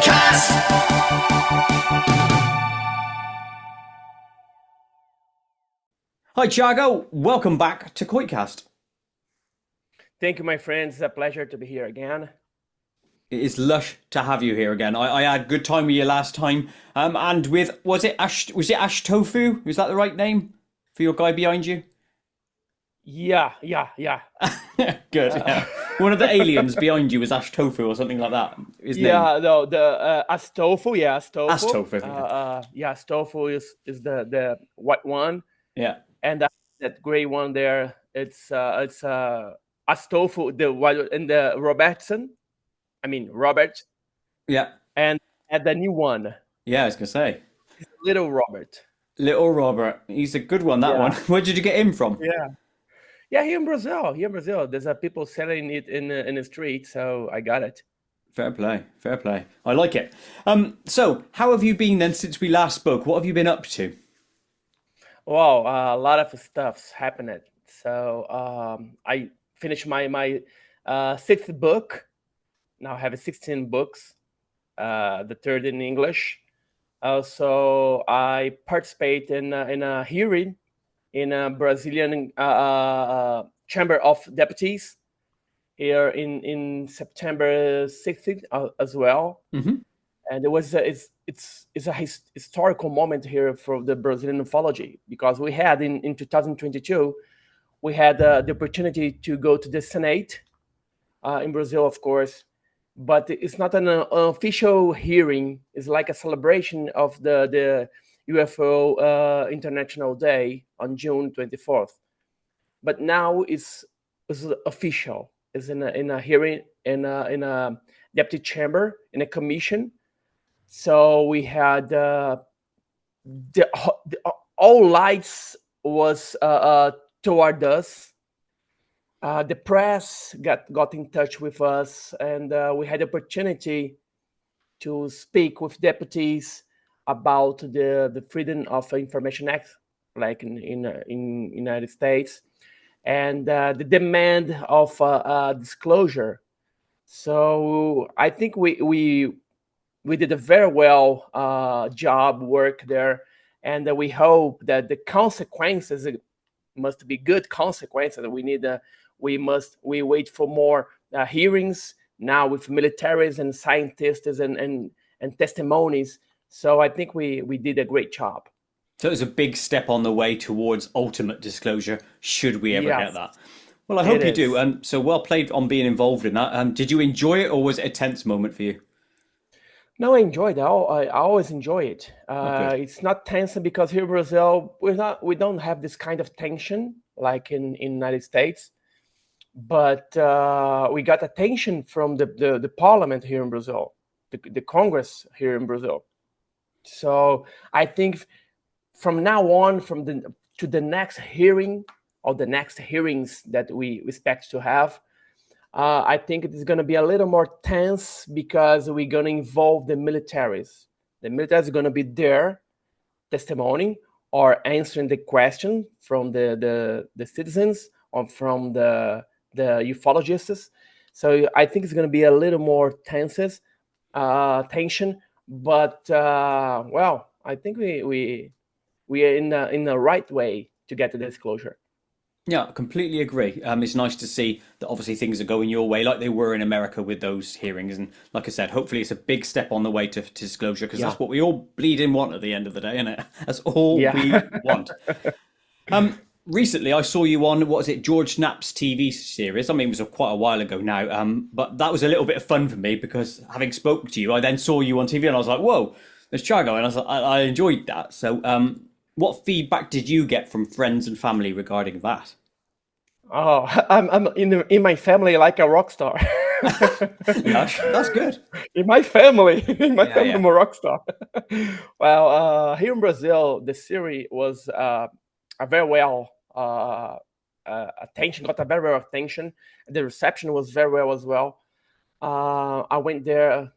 KoitCast. Hi, Thiago. Welcome back to KoitCast. Thank you, my friends. It's a pleasure to be here again. It is lush to have you here again. I had a good time with you last time. And with was it Ash Tofu? Is that the right name for your guy behind you? Yeah. Good. Yeah. One of the aliens behind you was Ash Tofu or something like that. His name. No, the Astolfo, Ash Astolfo. Tofu. Astolfo is the white one, Yeah. and that gray one there. It's Astolfo, the white, and the Robertson. I mean Robert, Yeah. and the new one, Yeah, I was gonna say. little Robert. Little Robert. He's a good one, that one. Yeah, Where did you get him from? yeah, yeah. Here in Brazil, there's people selling it in the street, so I got it. Fair play. Fair play. I like it. So how have you been then since we last spoke? What have you been up to? Wow, a lot of stuff's happened. So I finished my sixth book. Now I have 16 books. The third in English. Also, I participate in a hearing in a Brazilian Chamber of Deputies here in September 16th as well. Hmm. And it's a historical moment here for the Brazilian ufology, because we had in 2022 we had the opportunity to go to the Senate in Brazil, of course, but it's not an official hearing. It's like a celebration of the UFO International Day on June 24th. But now it's official. It's in a hearing in a deputy chamber in a commission. So we had the, all lights was toward us. The press got in touch with us, and we had the opportunity to speak with deputies about the Freedom of Information Act, like in United States, and the demand of disclosure. So I think we did a very well job work there, and we hope that the consequences must be good consequences. We wait for more hearings now with militaries and scientists and testimonies. So I think we did a great job. So it's a big step on the way towards ultimate disclosure, should we ever get Yes, that. Well, I it hope you do. is. So well played on being involved in that. Did you enjoy it, or was it a tense moment for you? No, I enjoyed it. I always enjoy it. Oh, good. It's not tense because here in Brazil we don't have this kind of tension like in United States. But we got attention from the parliament here in Brazil, the Congress here in Brazil. So I think from now on, to the next hearing or the next hearings that we expect to have, I think it is going to be a little more tense because we're going to involve the militaries. The militaries are going to be there testimony or answering the question from the citizens or from the ufologists. So I think it's going to be a little more tension, but well, I think we are in the right way to get to disclosure. Yeah, I completely agree. It's nice to see that obviously things are going your way like they were in America with those hearings. And like I said, hopefully it's a big step on the way to disclosure, because Yeah, that's what we all bleeding want at the end of the day, isn't it? That's all yeah. we want. Recently, I saw you on, what is it, George Knapp's TV series. I mean, it was quite a while ago now, but that was a little bit of fun for me because having spoke to you, I then saw you on TV and I was like, whoa, there's Thiago. And I was like, I enjoyed that. So what feedback did you get from friends and family regarding that? Oh, I'm in my family like a rock star. Lush, that's good. In my family, Yeah, I'm yeah. a rock star. Well, here in Brazil, the series was a very well attention, got a very well attention. The reception was very well as well. I went there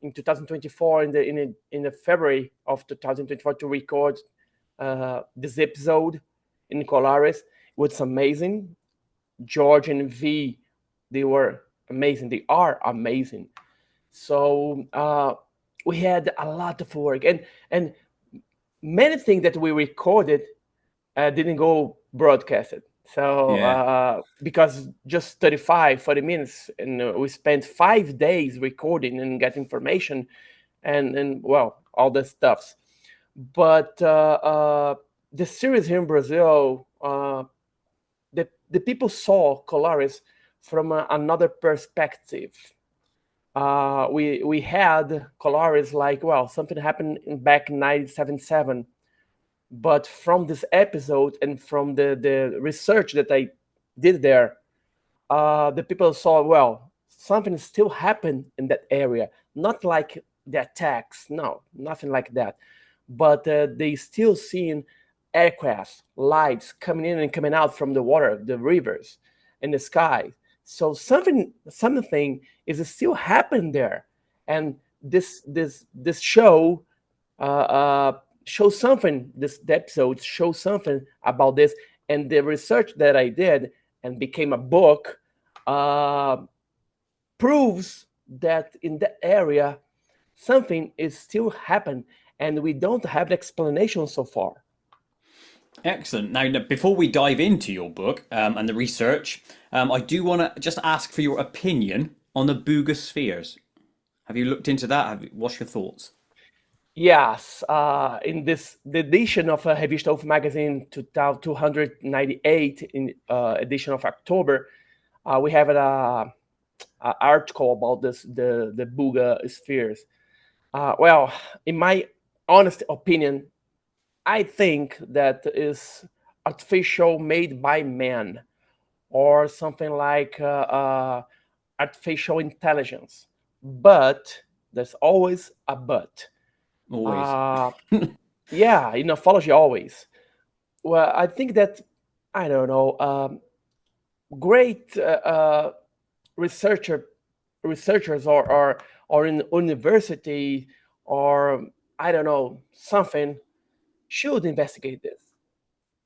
in 2024 in the February of 2024 to record this episode in Colares. It was amazing. George and V, they were amazing. They are amazing. So we had a lot of work, and many things that we recorded didn't go broadcasted. So Yeah. because just 40 minutes, and we spent 5 days recording and get information, and well, all the stuffs. But the series here in Brazil, the people saw colares from another perspective. We had colares like, well, something happened back in 1977, but from this episode and from the research that I did there, the people saw, well, something still happened in that area. Not like the attacks, no, nothing like that. But they still seen aircraft, lights coming in and coming out from the water, the rivers, in the sky. So something is still happening there, and this show shows something. This episode shows something about this, and the research that I did and became a book uh, proves that in that area something is still happening, and we don't have an explanation so far. Excellent. Now, before we dive into your book and the research, I do want to just ask for your opinion on the Boogospheres. Have you looked into that? What's your thoughts? Yes, in this the edition of Revista UFO magazine 298 in edition of October, we have an article about the Buga spheres. Well, in my honest opinion, I think that is artificial made by man, or something like artificial intelligence. But there's always a but. Always. Uh, yeah, in ufology, always. Well, I think that, I don't know, great researcher researchers or in university, or I don't know, something should investigate this.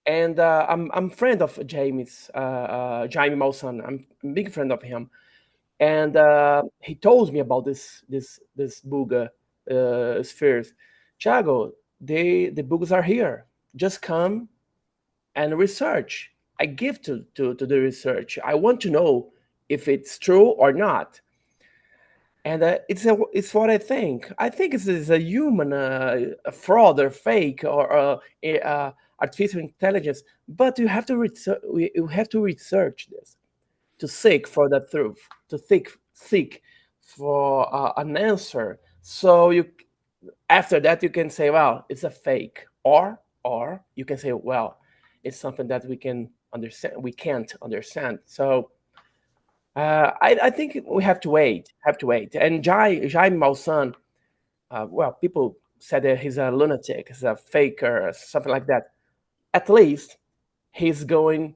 And I'm friend of Jaime Maussan. I'm a big friend of him, and he told me about this Buga spheres. Thiago, the Bugas are here. Just come and research. I give to the research. I want to know if it's true or not. And it's what I think. I think it's a human a fraud or fake or artificial intelligence. But you have to research this to seek for the truth, to seek for an answer. So you after that you can say, well, it's a fake, or you can say, well, it's something that we can understand. We can't understand. So I think we have to wait. Have to wait. And Jaime Maussan, well, people said that he's a lunatic, he's a faker, something like that. At least he's going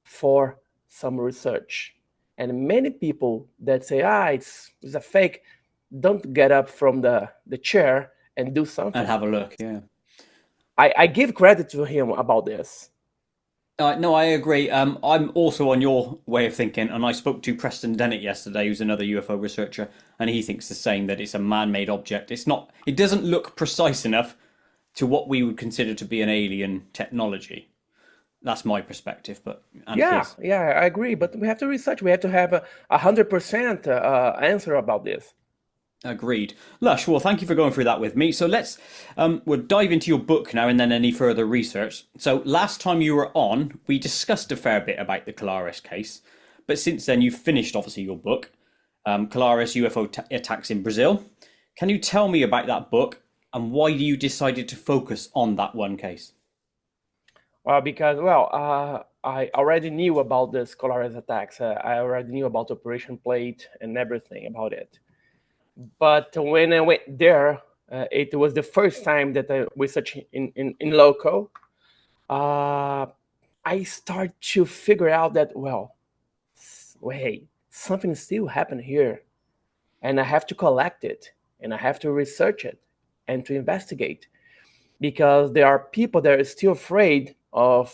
for some research. And many people that say, it's a fake, don't get up from the chair and do And something. have a look, yeah. I give credit to him about this. No, I agree. I'm also on your way of thinking, and I spoke to Preston Dennett yesterday, who's another UFO researcher, and he thinks the same, that it's a man-made object. It's not. It doesn't look precise enough to what we would consider to be an alien technology. That's my perspective, but and Yeah, his. yeah, I agree. But we have to research. We have to have 100% answer about this. Agreed. Lush, well, thank you for going through that with me. So we'll dive into your book now and then any further research. So last time you were on, we discussed a fair bit about the Colares case. But since then, you've finished, obviously, your book, Colares UFO Attacks in Brazil. Can you tell me about that book and why you decided to focus on that one case? Well, because, I already knew about the Colares attacks. I already knew about Operation Plate and everything about it. But when I went there, it was the first time that I researched in local. I start to figure out that, well, wait, something still happened here, and I have to collect it, and I have to research it, and to investigate, because there are people that are still afraid of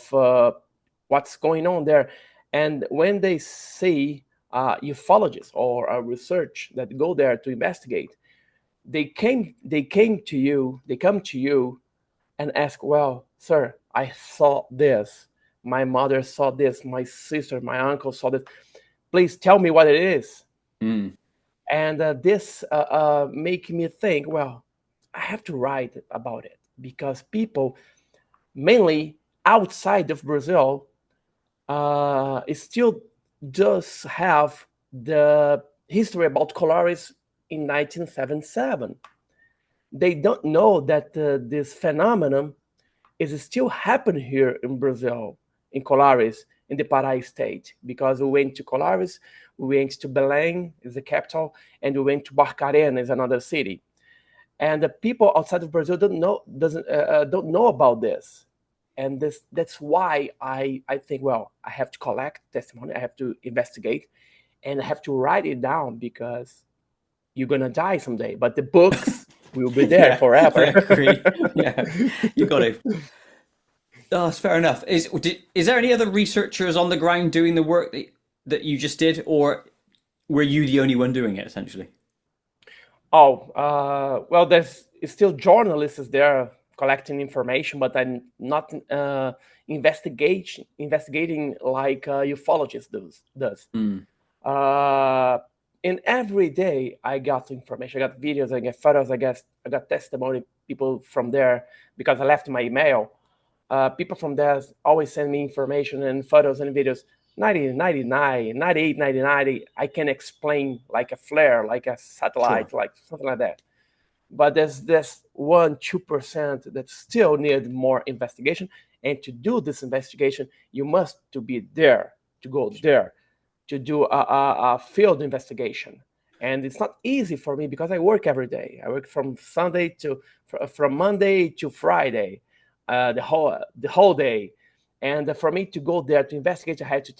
what's going on there, and when they see ufologists or a research that go there to investigate, they come to you and ask, well, sir, I saw this. My mother saw this. My sister, my uncle saw this. Please tell me what it is. Mm. And this make me think, well, I have to write about it because people, mainly outside of Brazil, it still does have the history about colares in 1977. They don't know that this phenomenon is still happening here in Brazil, in Colares, in the Pará state, because we went to Colares, we went to Belém, is the capital, and we went to Barcarena, is another city. And the people outside of Brazil don't know about this. And that's why I think, well, I have to collect testimony, I have to investigate, and I have to write it down because you're gonna die someday. But the books will be there forever. Yeah, agree. Yeah, you got it. Oh, that's fair enough. Is there any other researchers on the ground doing the work that you just did, or were you the only one doing it essentially? Well, there's still journalists there collecting information, but I'm not investigating like ufologist does. Mm. And every day I got information, I got videos, I got photos, I got testimony, people from there, because I left my email. People from there always send me information and photos and videos. 1999, 98, 1990, I can explain like a flare, like a satellite, Sure. like something like that. But there's this 1-2% that still need more investigation. And to do this investigation, you must to be there, to go there, to do a field investigation. And it's not easy for me because I work every day. I work from Monday to Friday, the whole day. And for me to go there to investigate, I had to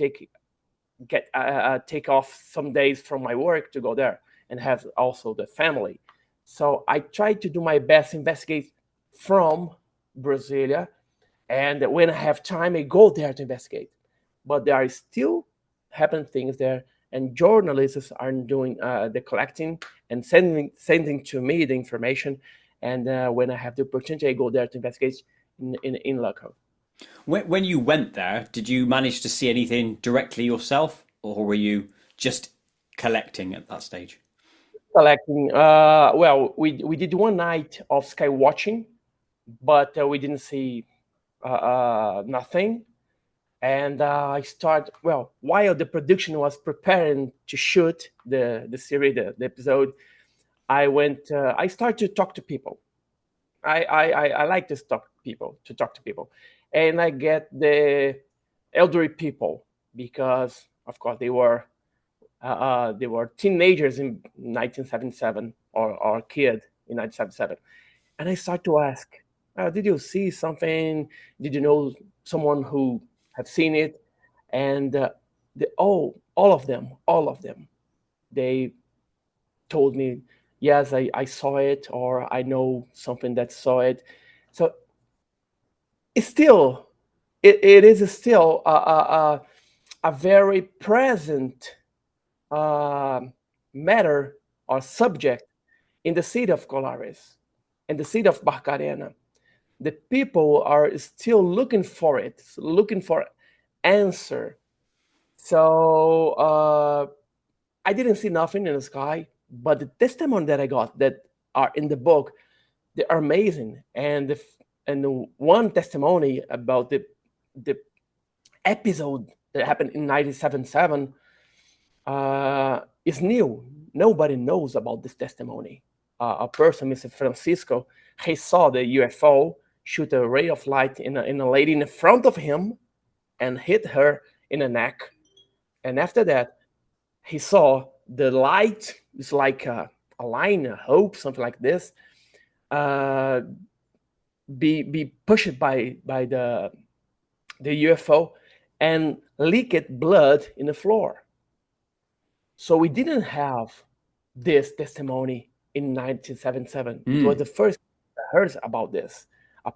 take off some days from my work to go there and have also the family. So I try to do my best to investigate from Brasilia. And when I have time, I go there to investigate. But there are still happen things there, and journalists are doing the collecting and sending to me the information. And when I have the opportunity, I go there to investigate in local. When you went there, did you manage to see anything directly yourself, or were you just collecting at that stage? Collecting. Well, we did one night of sky watching, but we didn't see nothing. And I start, well, while the production was preparing to shoot the series, the episode, I started to talk to people. I like to talk to people, and I get the elderly people because, of course, they were teenagers in 1977 or kid in 1977, and I start to ask, did you see something? Did you know someone who have seen it? And all of them, they told me, yes, I saw it, or I know something that saw it. So it's still, it is still a very present matter or subject in the city of Colares, in the city of Barcarena. The people are still looking for it, looking for answer. So I didn't see nothing in the sky, but the testimony that I got that are in the book, they are amazing. And the one testimony about the episode that happened in 1977 is new. Nobody knows about this testimony. A person, Mr. Francisco, he saw the UFO shoot a ray of light in a lady in front of him and hit her in the neck. And after that, he saw the light, it's like a line, a hope, something like this, be pushed by the UFO and leaked blood in the floor. So we didn't have this testimony in 1977. It was the first I heard about this.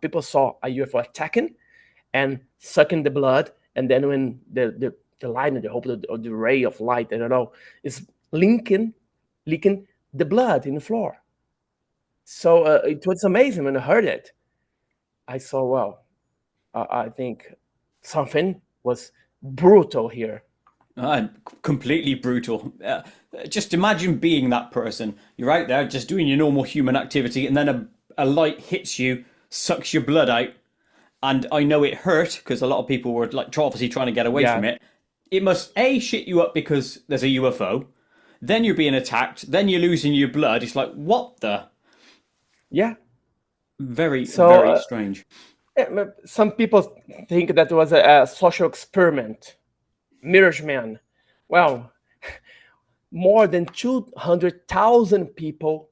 People saw a UFO attacking and sucking the blood, and then when the line, the hope, or the ray of light, I don't know, is leaking the blood in the floor. So it was amazing when I heard it. I saw, well, I think something was brutal here. Completely brutal. Just imagine being that person. You're out there just doing your normal human activity, and then a light hits you, sucks your blood out. And I know it hurt because a lot of people were like obviously trying to get away Yeah, from it. It must A, shit you up because there's a UFO, then you're being attacked, then you're losing your blood. It's like, what the? yeah. Very, So very strange. some people think that was a social experiment. Mirage Man. Well, more than 200,000 people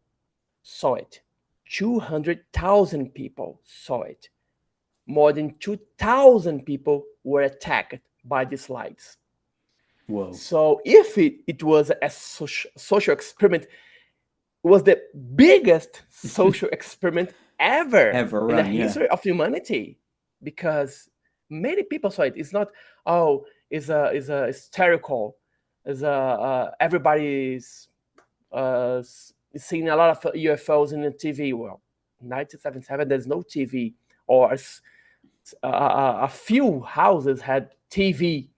saw it. 200,000 people saw it. More than 2,000 people were attacked by these lights. Whoa. So if it was a social experiment, it was the biggest social experiment ever Ever in the run, yeah. history of humanity, because many people saw it. It's not, oh, it's a hysterical, is everybody's seeing a lot of UFOs in the TV. Well, 1977, there's no TV, or a few houses had TV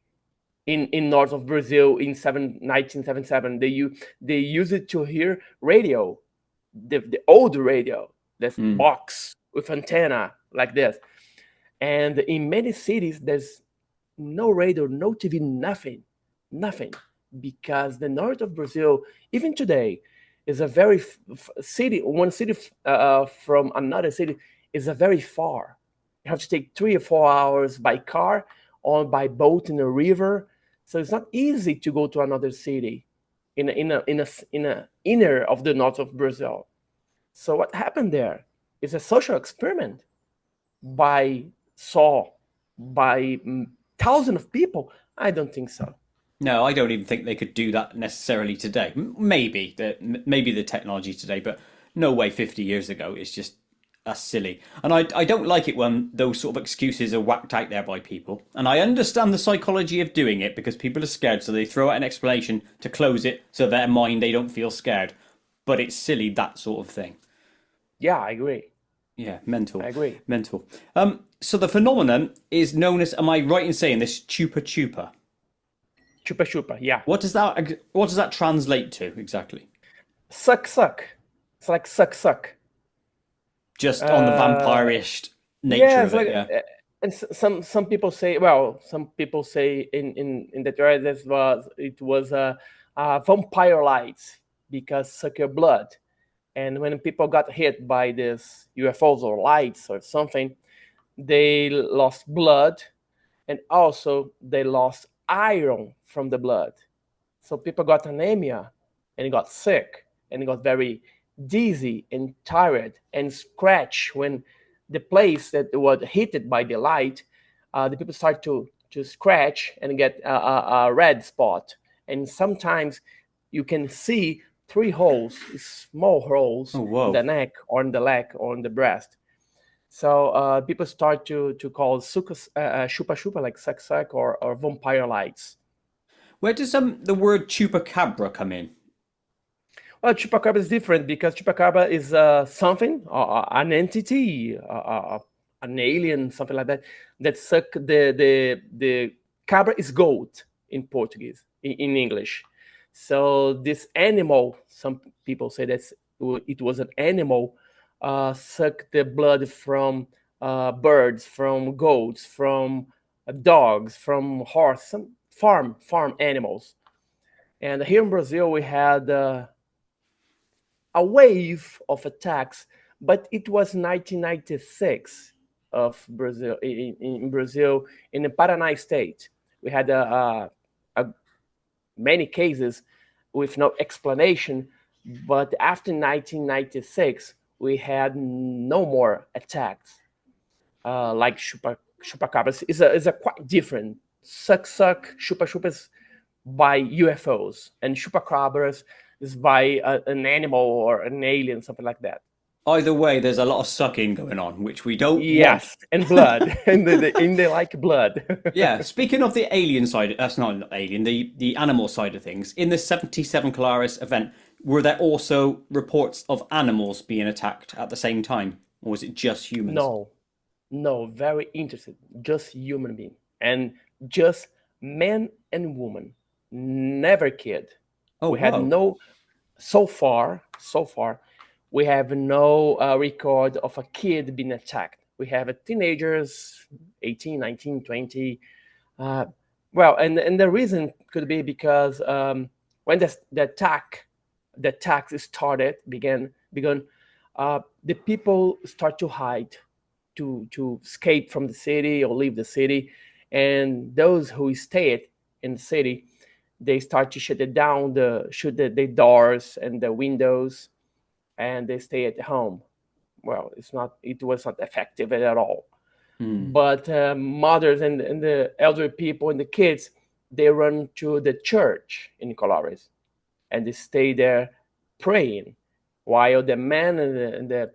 in north of Brazil in 1977. They use it to hear radio, the old radio, this box with antenna like this. And in many cities, there's no radio, no TV, nothing, because the north of Brazil, even today, is a very city. One city from another city is a very far. You have to take 3 or 4 hours by car or by boat in a river. So it's not easy to go to another city in a inner of the north of Brazil. So what happened there is a social experiment by saw by thousands of people. I don't think so. No, I don't even think they could do that necessarily today. Maybe the technology today, but no way 50 years ago. It's just silly. And I don't like it when those sort of excuses are whacked out there by people. And I understand the psychology of doing it because people are scared, so they throw out an explanation to close it so their mind they don't feel scared. But it's silly, that sort of thing. Yeah, I agree. Yeah, mental. I agree. Mental. So the phenomenon is known as, am I right in saying this, chupa chupa? Chupa chupa. Yeah. What does that translate to exactly? Suck suck. It's like suck suck. Just on the vampire-ish nature Yeah, of it's it, like, yeah. and some people say, well, some people say in the thread it was vampire lights because suck your blood. And when people got hit by this UFOs or lights or something, they lost blood, and also they lost iron from the blood. So people got anemia and got sick and got very dizzy and tired and scratch when the place that was hit by the light, the people start to scratch and get a red spot. And sometimes you can see 3 holes, small holes Oh, in the whoa. neck or in the leg or in the breast. So people start to call chupa chupa, like suck suck, or vampire lights. Where does the word chupacabra come in? Well, chupacabra is different because chupacabra is something, an entity, an alien, something like that, that suck the cabra is goat in Portuguese, in English. So this animal, some people say that it was an animal, suck the blood from birds, from goats, from dogs, from horse, some farm animals. And here in Brazil, we had a wave of attacks, but it was 1996 of Brazil in Brazil, in the Paraná state. We had many cases with no explanation, but after 1996, we had no more attacks like chupacabras. Is a quite different. Suck suck chupas by UFOs, and chupacabras is by an animal or an alien, something like that. Either way, there's a lot of sucking going on, which we don't want. Yes, and blood, and they like blood. Yeah, speaking of the alien side, that's not alien, the animal side of things. In the 77 Colares event, were there also reports of animals being attacked at the same time? Or was it just humans? No, no, very interested. Just human being and just man and woman, never kid. Oh, We had whoa. no so far, we have no record of a kid being attacked. We have teenagers, 18, 19, 20. Well, and the reason could be because when the attack started, began, the people start to hide, to escape from the city or leave the city, and those who stayed in the city, they start to shut it down, the doors and the windows, and they stay at home. Well, it was not effective at all. Hmm. But mothers and the elderly people and the kids, they run to the church in Colares, and they stay there praying, while the man and the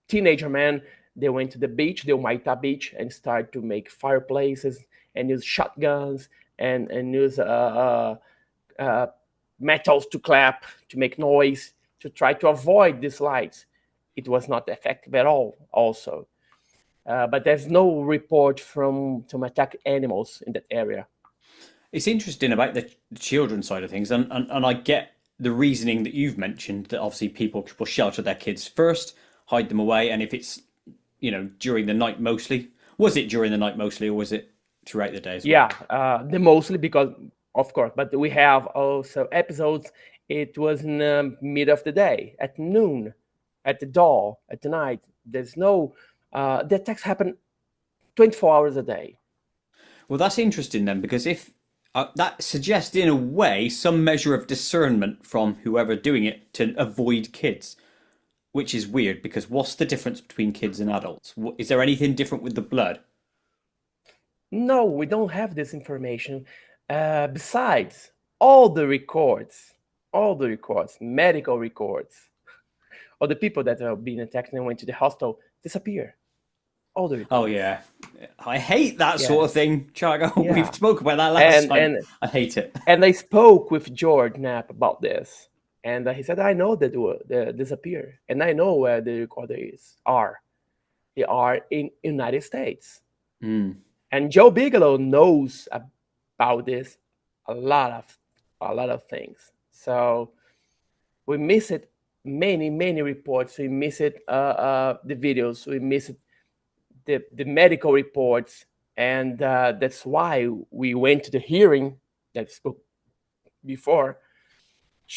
teenager man, they went to the beach, the Umaita beach, and started to make fireplaces and use shotguns and use metals to clap, to make noise, to try to avoid these lights. It was not effective at all, also. But there's no report from attack animals in that area. It's interesting about the children side of things, and I get the reasoning that you've mentioned, that obviously people will shelter their kids first, hide them away, and if it's, during the night mostly. Was it during the night mostly, or was it throughout the day as well? Yeah, the mostly because, of course, but we have also episodes. It was in the mid of the day, at noon, at the dawn, at the night. There's no, the attacks happen 24 hours a day. Well, that's interesting then, because if that suggests, in a way, some measure of discernment from whoever doing it to avoid kids, which is weird, because what's the difference between kids and adults? Is there anything different with the blood? No, we don't have this information. Besides, all the records, medical records, or the people that are being attacked and went to the hospital disappear. All the Oh reports. yeah, I hate that sort Yeah, of thing, Chago. yeah. We've spoken about that last And time. and I hate it. and I spoke with George Knapp about this, and he said, "I know that they disappear, and I know where the recorders are. They are in United States." Mm. And Joe Bigelow knows about this a lot of things. So we miss it, many reports. We miss it, the videos. We miss it, the medical reports, and that's why we went to the hearing that I spoke before,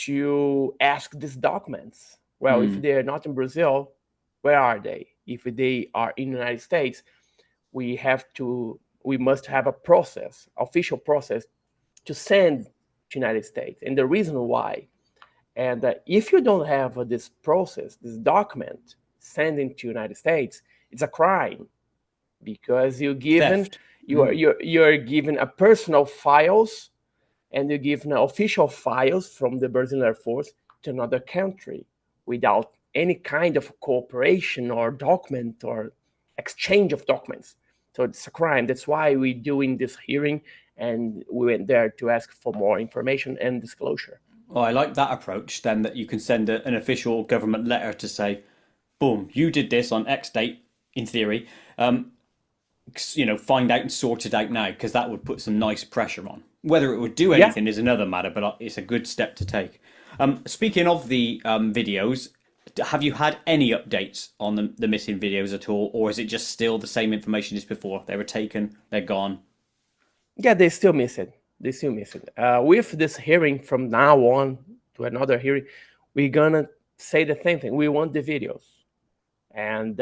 to ask these documents. Well, if Mm. they're not in Brazil, where are they? If they are in the United States, we must have a process, official process, to send to United States. And the reason why, and if you don't have this process, this document sending to United States, it's a crime, because Theft. Mm. you're given a personal files, and you're given official files from the Brazilian Air Force to another country without any kind of cooperation or document or exchange of documents. So it's a crime. That's why we're doing this hearing, and we went there to ask for more information and disclosure. Well, I like that approach. Then that you can send an official government letter to say, "Boom, you did this on X date." In theory, find out and sort it out now, because that would put some nice pressure on. Whether it would do Yeah, anything is another matter, but it's a good step to take. Speaking of the videos, have you had any updates on the missing videos at all, or is it just still the same information as before? They were taken, they're gone. yeah, they still miss it. They still miss it. With this hearing, from now on to another hearing, we're gonna say the same thing. We want the videos, and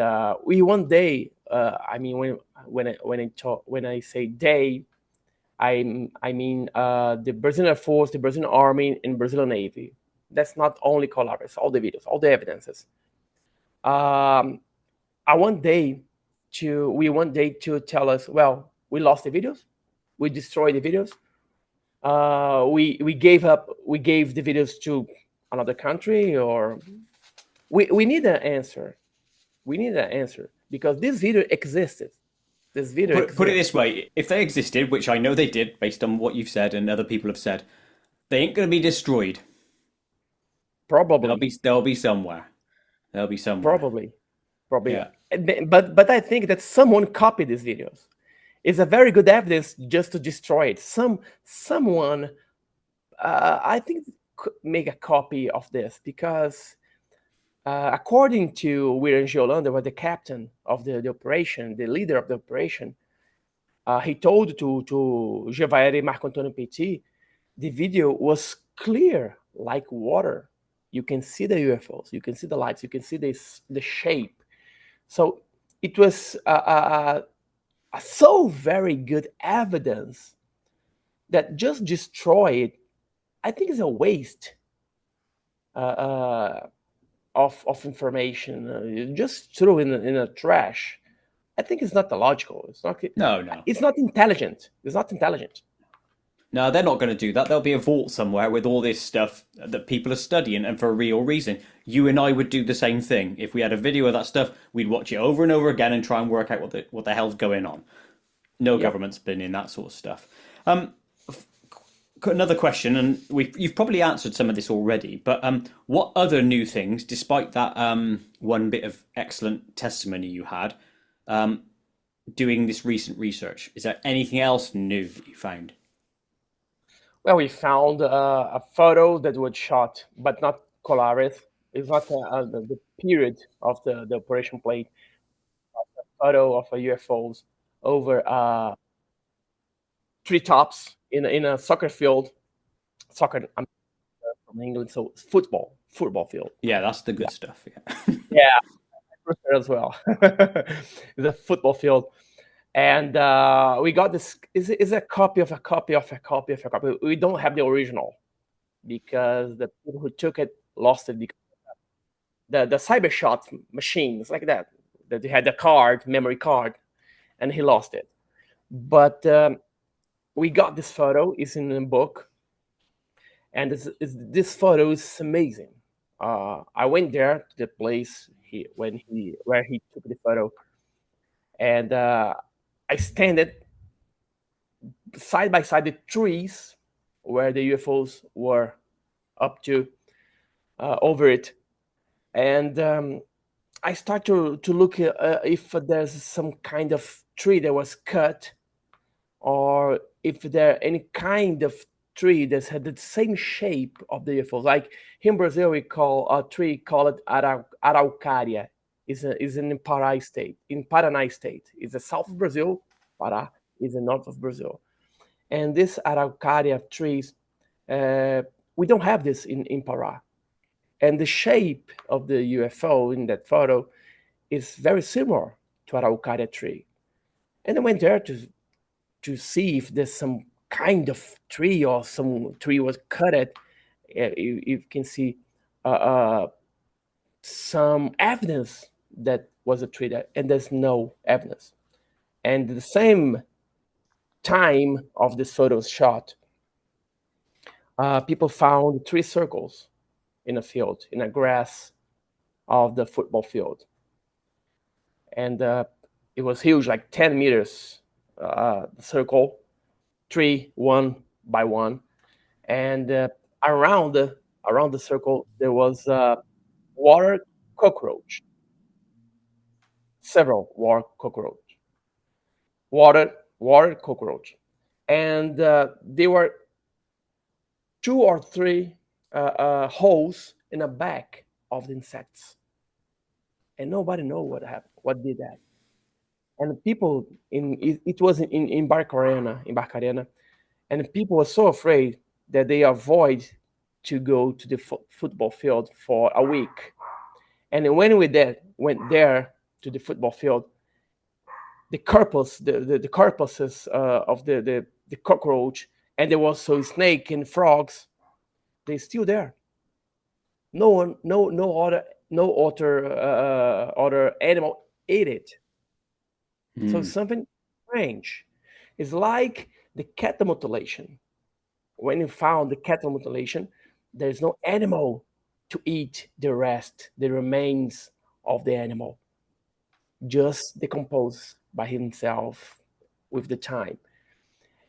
we one day. I mean, when I say they, I mean the Brazilian Air Force, the Brazilian Army, and Brazilian Navy. That's not only colares, all the videos, all the evidences. I want we want they to tell us, well, we lost the videos, we destroyed the videos, we gave the videos to another country, or we need an answer. We need an answer because this video existed. This video Put it exists. this way: if they existed, which I know they did, based on what you've said and other people have said, they ain't going to be destroyed. Probably, They'll be somewhere. They'll be somewhere. probably, probably. Yeah. But I think that someone copied these videos. It's a very good evidence just to destroy it. Someone, I think, could make a copy of this because, according to William Giolanda, was the captain of the operation, the leader of the operation, he told to Gevaere Marco Antonio Petit, the video was clear like water. You can see the UFOs, you can see the lights, you can see the shape. So it was a so very good evidence that just destroy it, I think, is a waste of information. Just throw in a trash. I think it's not logical. It's not. No. It's not intelligent. It's not intelligent. No, they're not going to do that. There'll be a vault somewhere with all this stuff that people are studying, and for a real reason. You and I would do the same thing. If we had a video of that stuff, we'd watch it over and over again and try and work out what the hell's going on. No government's been in that sort of stuff. Another question, and you've probably answered some of this already, but what other new things, despite that one bit of excellent testimony you had, doing this recent research, is there anything else new that you found? Well, we found a photo that was shot, but not colares. It's not the period of the operation plate. A photo of a UFOs over treetops in a soccer field. Soccer, I'm from England, so it's football field. Yeah, that's the good stuff. Yeah. Yeah, I prefer as well. The football field. And we got this is a copy of a copy of a copy of a copy. We don't have the original because the people who took it lost it because the cybershot machines like that he had the memory card, and he lost it. But we got this photo. It's in the book, and this photo is amazing. I went there to the place where he took the photo, and I stand side by side the trees where the UFOs were up to over it, and I start to look if there's some kind of tree that was cut, or if there any kind of tree that had the same shape of the UFOs. Like in Brazil, we call a tree called araucaria. Is in Pará state, in Paraná state. It's the south of Brazil. Pará is the north of Brazil. And this araucaria trees, we don't have this in Pará. And the shape of the UFO in that photo is very similar to araucaria tree. And I went there to see if there's some kind of tree or some tree was cut. You can see some evidence that was a tree there, and there's no evidence. And the same time of this photo shot, people found 3 circles in a field, in a grass of the football field. And it was huge, like 10 meters circle, 3, 1 by 1. And around the circle, there was water cockroach. Several water cockroach, and there were 2 or 3 holes in the back of the insects, and nobody know what happened, what did that. And the people it was in Barcarena, and people were so afraid that they avoid to go to the football field for a week. And when we went there to the football field, the corpuses of the cockroach, and there was also snake and frogs, they're still there. No other animal ate it. So something strange. It's like the cattle mutilation. When you found the cattle mutilation, there's no animal to eat the remains of the animal, just decompose by himself with the time.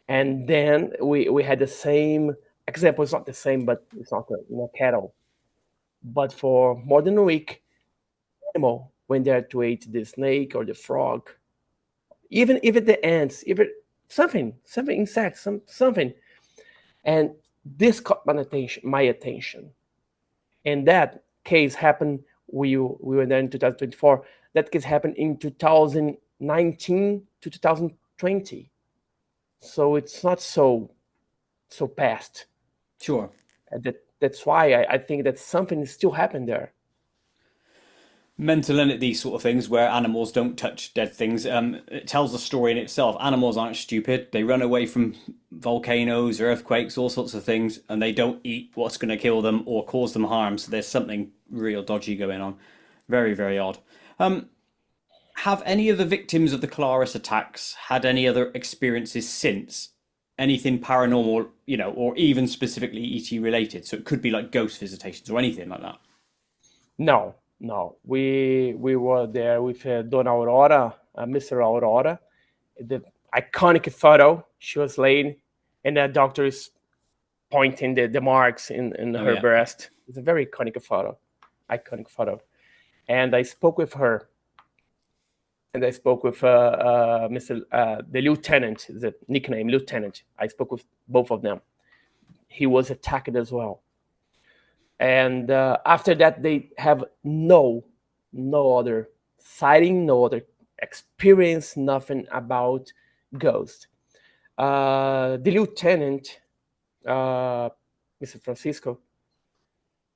And then we had the same example. It's not the same, but it's not a cattle. But for more than a week, animal went there to eat the snake or the frog, even the ants, even something insect, something. And this caught my attention. And that case happened. We were there in 2024. That case happened in 2019 to 2020. So it's not so past. Sure. And that's why I think that something still happened there. Mental in these sort of things where animals don't touch dead things. It tells a story in itself. Animals aren't stupid. They run away from volcanoes, earthquakes, all sorts of things, and they don't eat what's going to kill them or cause them harm. So there's something real dodgy going on. Very, very odd. Have any of the victims of the Colares attacks had any other experiences since? Anything paranormal, or even specifically ET related? So it could be like ghost visitations or anything like that. No. We were there with Dona Aurora, Mr. Aurora, the iconic photo. She was laying, and the doctor is pointing the marks in her breast. It's a very iconic photo. And I spoke with her. And I spoke with the lieutenant, the nickname lieutenant. I spoke with both of them. He was attacked as well. And after that, they have no other sighting, no other experience, nothing about ghosts. The lieutenant, Mr. Francisco,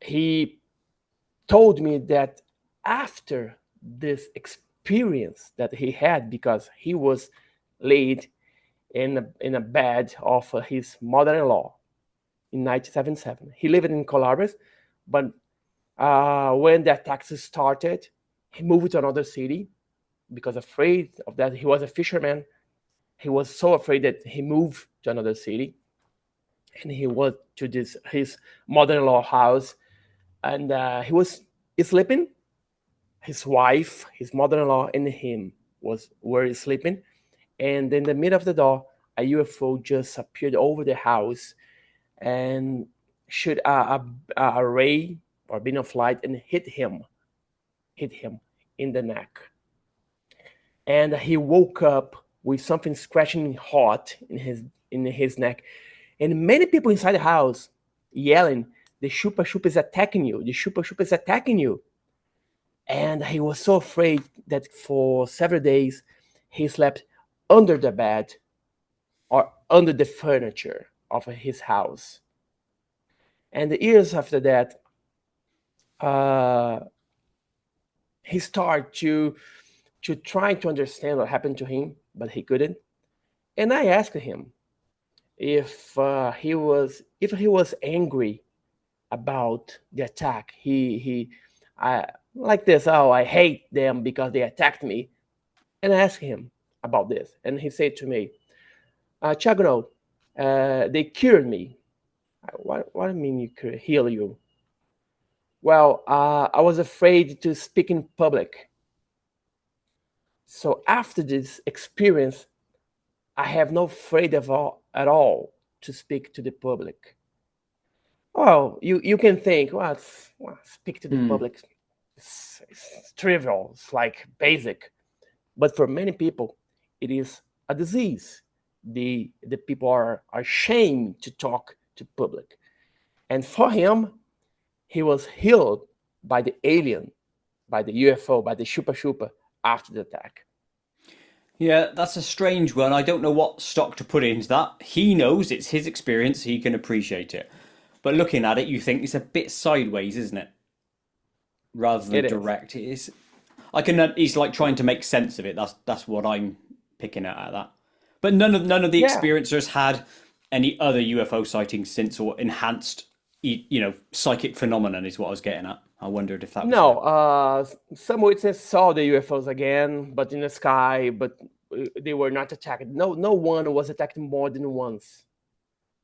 he told me that after this experience that he had, because he was laid in a bed of his mother-in-law in 1977. He lived in Colares, but when the attacks started, he moved to another city because afraid of that. He was a fisherman. He was so afraid that he moved to another city, and he went to his mother-in-law house, and he was sleeping. His wife, his mother-in-law, and him were sleeping, and in the middle of the door, a UFO just appeared over the house and shoot a ray or beam of light and hit him in the neck. And he woke up with something scratching hot in his neck. And many people inside the house yelling, "The Chupa Chupa is attacking you! The Chupa Chupa is attacking you!" And he was so afraid that for several days he slept under the bed or under the furniture of his house. And the years after that, he started to try to understand what happened to him, but he couldn't. And I asked him if he was angry about the attack. I like this. Oh, I hate them because they attacked me. And I asked him about this, and he said to me, "Thiago, they cured me." What do you mean you could heal you? Well, I was afraid to speak in public. So after this experience, I have no afraid at all to speak to the public. Well, you can think, well, speak to the public, it's trivial, it's like basic. But for many people, it is a disease. The people are ashamed to talk to public. And for him, he was healed by the alien, by the UFO, by the Chupa Chupa after the attack. Yeah, that's a strange one. I don't know what stock to put into that. He knows it's his experience, he can appreciate it. But looking at it, you think it's a bit sideways, isn't it? Rather than direct. It's he's like trying to make sense of it. That's what I'm picking out of that. But none of the experiencers had any other UFO sightings since, or enhanced, psychic phenomenon is what I was getting at. I wondered if that was... No, some witnesses saw the UFOs again, but in the sky, but they were not attacked. No one was attacked more than once.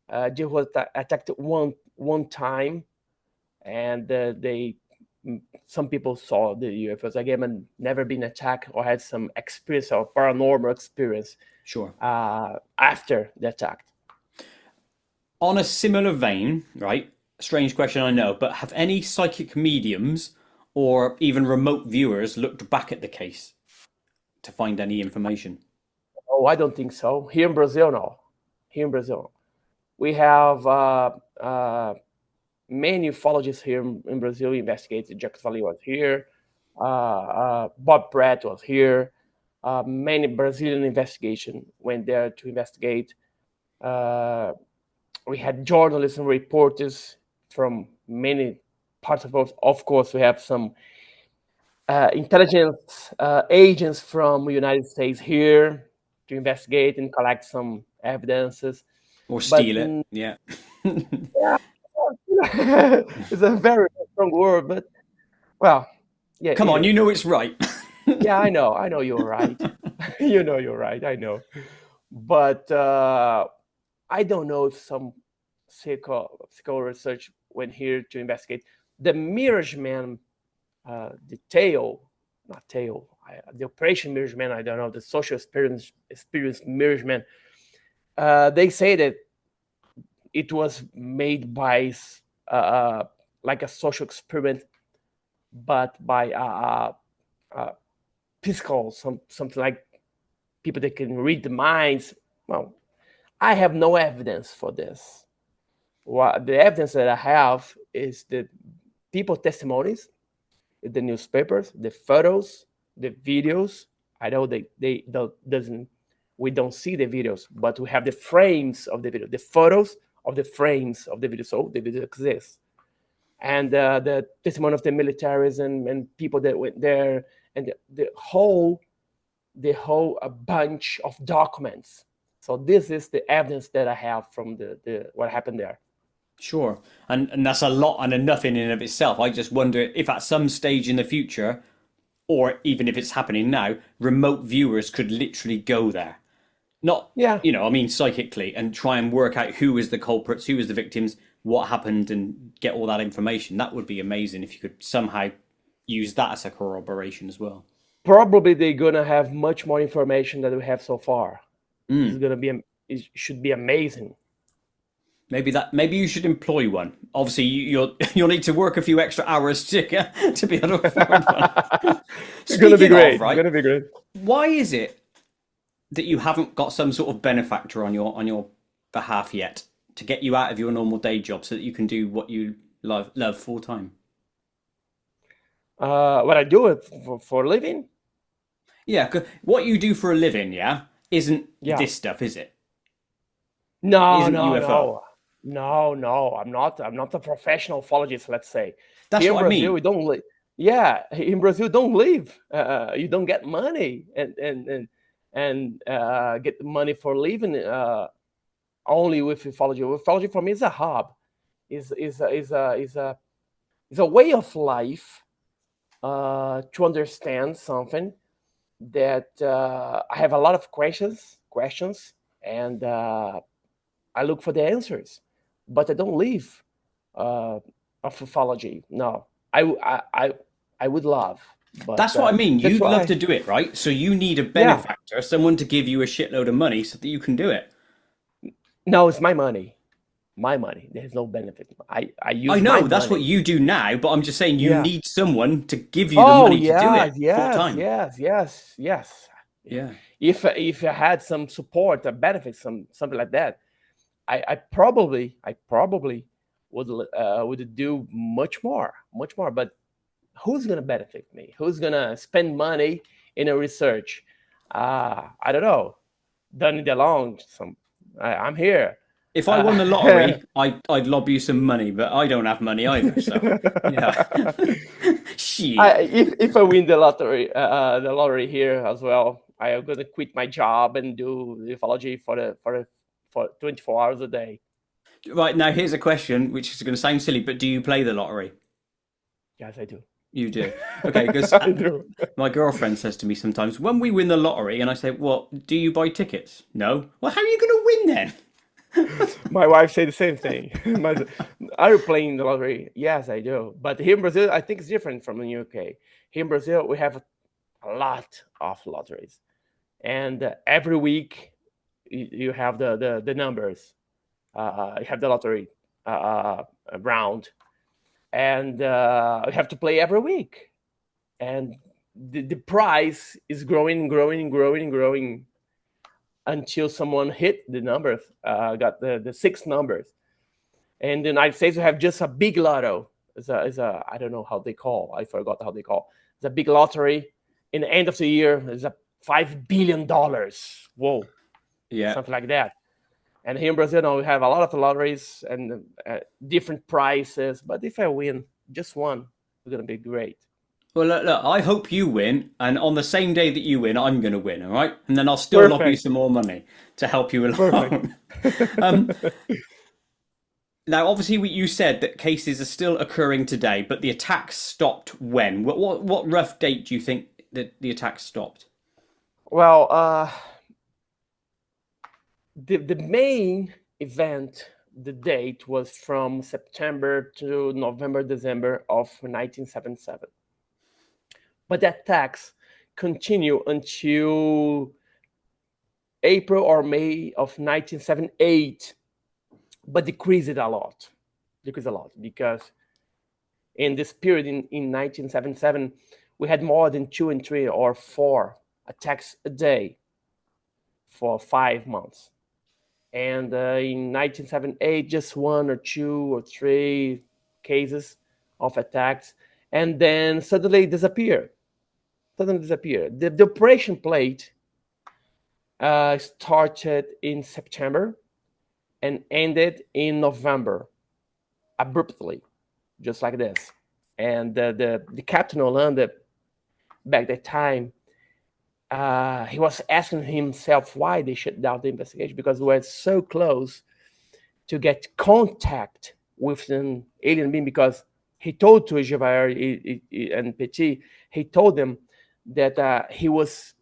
They was attacked one time, and some people saw the UFOs. Again, never been attacked or had some experience or paranormal experience. Sure. After the attack. On a similar vein, right? Strange question, I know, but have any psychic mediums or even remote viewers looked back at the case to find any information? Oh, I don't think so. Here in Brazil, no. Here in Brazil, we have many ufologists here in Brazil investigated. Jacques Vallée was here. Bob Pratt was here. Many Brazilian investigation went there to investigate. We had journalists and reporters from many parts of the world. Of course, we have some intelligence agents from the United States here to investigate and collect some evidences. Or steal it, yeah. Yeah, it's a very strong word, but well, yeah. Come on, you know it's right. Yeah, I know you're right. You know you're right, I know. But I don't know if some psycho research went here to investigate the Mirage Man, the Operation Mirage Man. I don't know, the social experience Mirage Man. They say that it was made by like a social experiment, but by physical, something like people that can read the minds. Well, I have no evidence for this. The evidence that I have is the people testimonies, the newspapers, the photos, the videos. I know we don't see the videos, but we have the frames of the video, the photos of the frames of the video. So the video exists. And the testimony of the militaries and people that went there, and the whole bunch of documents. So this is the evidence that I have from the what happened there. Sure. And that's a lot and enough in and of itself. I just wonder if at some stage in the future, or even if it's happening now, remote viewers could literally go there. Not, I mean, psychically, and try and work out who is the culprits, who is the victims, what happened, and get all that information. That would be amazing if you could somehow use that as a corroboration as well. Probably they're going to have much more information than we have so far. It's going to be, it should be amazing. Maybe you should employ one. Obviously, you'll need to work a few extra hours to be able to afford one. It's going to be great. Right? It's going to be great. Why is it that you haven't got some sort of benefactor on your behalf yet to get you out of your normal day job so that you can do what you love full time? What I do for a living? Yeah, what you do for a living, isn't this stuff, is it? No, isn't no, UFO. No. I'm not a professional ufologist. Let's say. That's here what in Brazil, I mean. We don't live. Yeah, in Brazil, don't live. You don't get money and get money for living only with ufology. Ufology for me is a hobby, is a way of life to understand something that I have a lot of questions, and I look for the answers, but I don't live of ufology. No, I would love. But, that's what I mean. You'd love to do it, right? So you need a benefactor, someone to give you a shitload of money so that you can do it. No, it's my money. My money. There's no benefit. I know that's what you do now, but I'm just saying you need someone to give you the money to do it full time. Yes. Yeah. If I had some support, a benefit, something like that, I probably would do much more. But who's gonna benefit me? Who's gonna spend money in a research? I don't know. Done it alone. I'm here. If I won the lottery, I'd lob you some money, but I don't have money either. So yeah. If I win the lottery here as well, I am gonna quit my job and do ufology for 24 hours a day. Right, now here's a question which is going to sound silly, but do you play the lottery? Yes, I do. You do? Okay, because my girlfriend says to me sometimes, when we win the lottery, and I say, well, do you buy tickets? No. Well, how are you going to win then? My wife said the same thing. Are you playing the lottery? Yes, I do. But here in Brazil, I think it's different from the UK. Here in Brazil, we have a lot of lotteries, and every week you have the numbers. You have the lottery round, and you have to play every week. And the prize is growing, growing, growing, growing until someone hit the numbers, got the six numbers. In the United States, we have just a big lotto. It's a I don't know how they call. I forgot how they call. It's a big lottery. In the end of the year, it's a $5 billion. Whoa, Yeah. something like that. And here in Brazil, now we have a lot of lotteries and different prices. But if I win just one, it's gonna be great. Well, look, I hope you win, and on the same day that you win, I'm going to win, all right? And then I'll still lob you Perfect. some more money to help you Perfect. along. Now, obviously, you said that cases are still occurring today, but the attacks stopped when? What rough date do you think that the attacks stopped? Well, the main event, the date was from September to November, December of 1977. But the attacks continue until April or May of 1978, but decreased a lot. Because in this period in 1977, we had more than 2 and 3 or 4 attacks a day for 5 months. And in 1978, just 1 or 2 or 3 cases of attacks, and then suddenly disappear. The operation plate started in September and ended in November, abruptly, just like this. And the Captain Hollander, back that time, he was asking himself why they shut down the investigation, because we were so close to get contact with an alien being, because he told to Javert and Petit, he told them that he was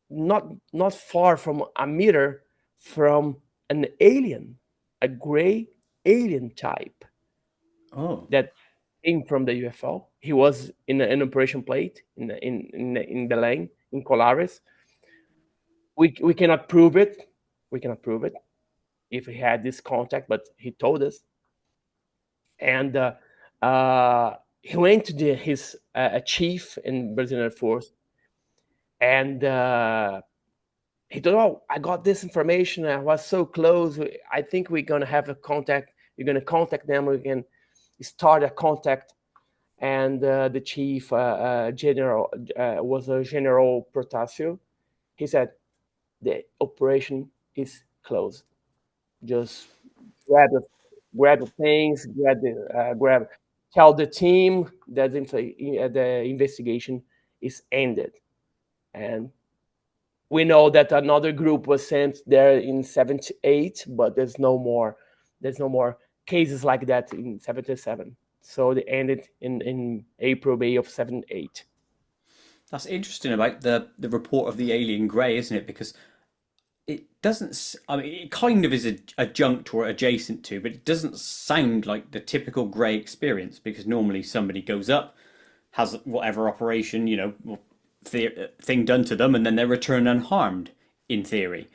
not far from a meter from an alien, a gray alien type that came from the UFO. He was in an operation plate in Belém, in Colares. We cannot prove it. We cannot prove it if he had this contact, but he told us. And he went to his chief in Brazilian Air Force, and he told, "Oh, I got this information. I was so close. I think we're gonna have a contact. You're gonna contact them. We can start a contact." And the chief general was a General Protasio. He said, "The operation is closed. Just grab the things, tell the team that the investigation is ended." And we know that another group was sent there in 78, but there's no more cases like that in 77. So they ended in April, May of 78. That's interesting about the report of the alien grey, isn't it? Because it doesn't. I mean, it kind of is adjunct or adjacent to, but it doesn't sound like the typical grey experience. Because normally somebody goes up, has whatever operation, thing done to them, and then they return unharmed, in theory.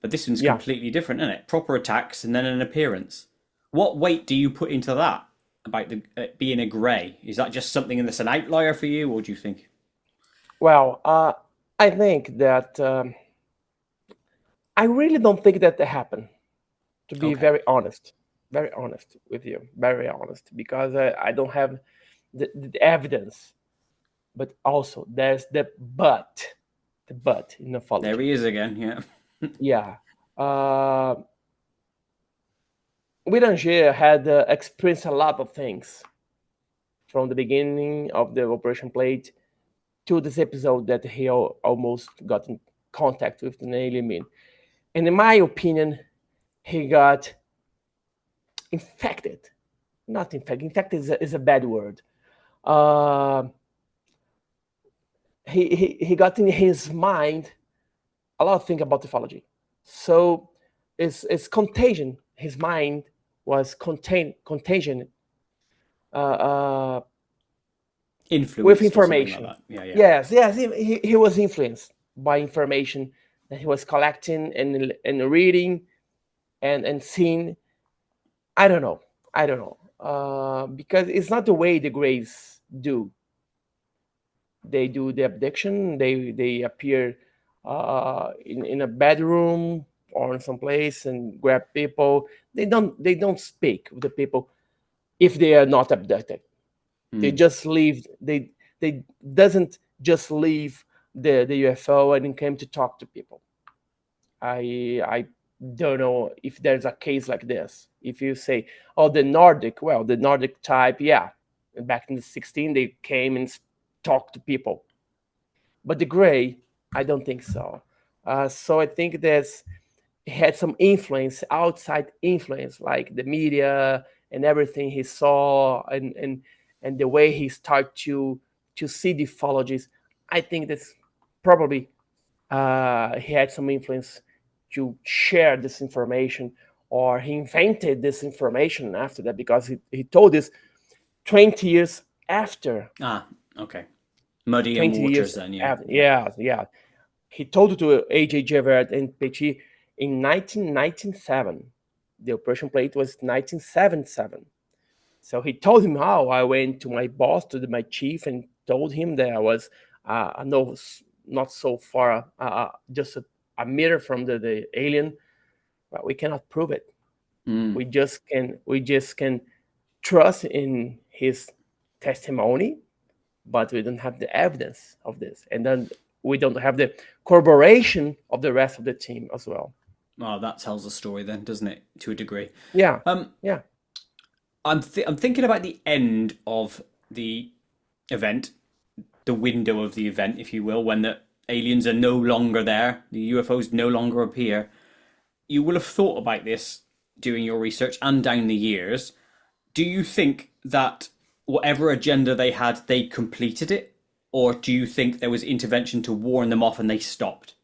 But this one's Yeah. completely different, isn't it? Proper attacks and then an appearance. What weight do you put into that about the being a grey? Is that just something that's an outlier for you, or do you think? Well, I think that I really don't think that happened. To be Okay. very honest with you, very honest, because I don't have the evidence. But also, there's the but in There ufology. he is again. Yeah. Yeah. Wittanger had experienced a lot of things from the beginning of the Operation Plate to this episode that he almost got in contact with an alien being. And in my opinion, he got infected. Not infected. Infected is a bad word. He got in his mind a lot of things about ufology. So is contagion. His mind was contagion uh, uh, with Influenced or something like information. that. Yeah, yeah. Yes, he was influenced by information that he was collecting and reading and seeing. I don't know, because it's not the way the Greys do. They do the abduction. They appear in a bedroom or in some place and grab people. They don't speak with the people if they are not abducted. They Mm. just leave. They doesn't just leave the UFO and came to talk to people. I don't know if there's a case like this. If you say, oh, the Nordic type, yeah, back in the 16 they came and talked to people, but the gray, I don't think so. So I think there's had some influence, outside influence, like the media and everything he saw, and the way he started to see the ufologies. I think that's probably he had some influence to share this information, or he invented this information after that, because he told this 20 years after. Ah, okay. Muddying 20 waters years then, yeah. after, yeah. He told it to A.J. Javert and Petit in 1997. The operation plate was 1977. So he told him how I went to my boss, to my chief, and told him that I was no, not so far, just a meter from the alien, but we cannot prove it. Mm. We just can trust in his testimony, but we don't have the evidence of this, and then we don't have the corroboration of the rest of the team as well. Well, that tells the story then, doesn't it, to a degree? Yeah, Um, yeah. I'm thinking about the end of the event, the window of the event, if you will, when the aliens are no longer there, the UFOs no longer appear. You will have thought about this doing your research and down the years. Do you think that whatever agenda they had, they completed it? Or do you think there was intervention to warn them off and they stopped?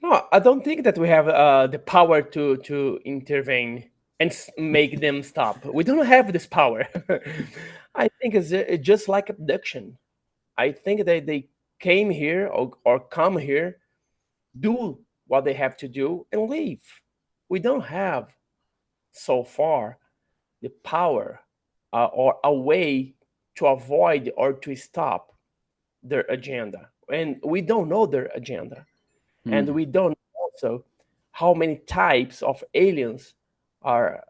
No, I don't think that we have the power to intervene and make them stop. We don't have this power. I think it's just like abduction. I think they came here, or come here, do what they have to do, and leave. We don't have so far the power, or a way to avoid or to stop their agenda. And we don't know their agenda. And Hmm. we don't know also how many types of aliens are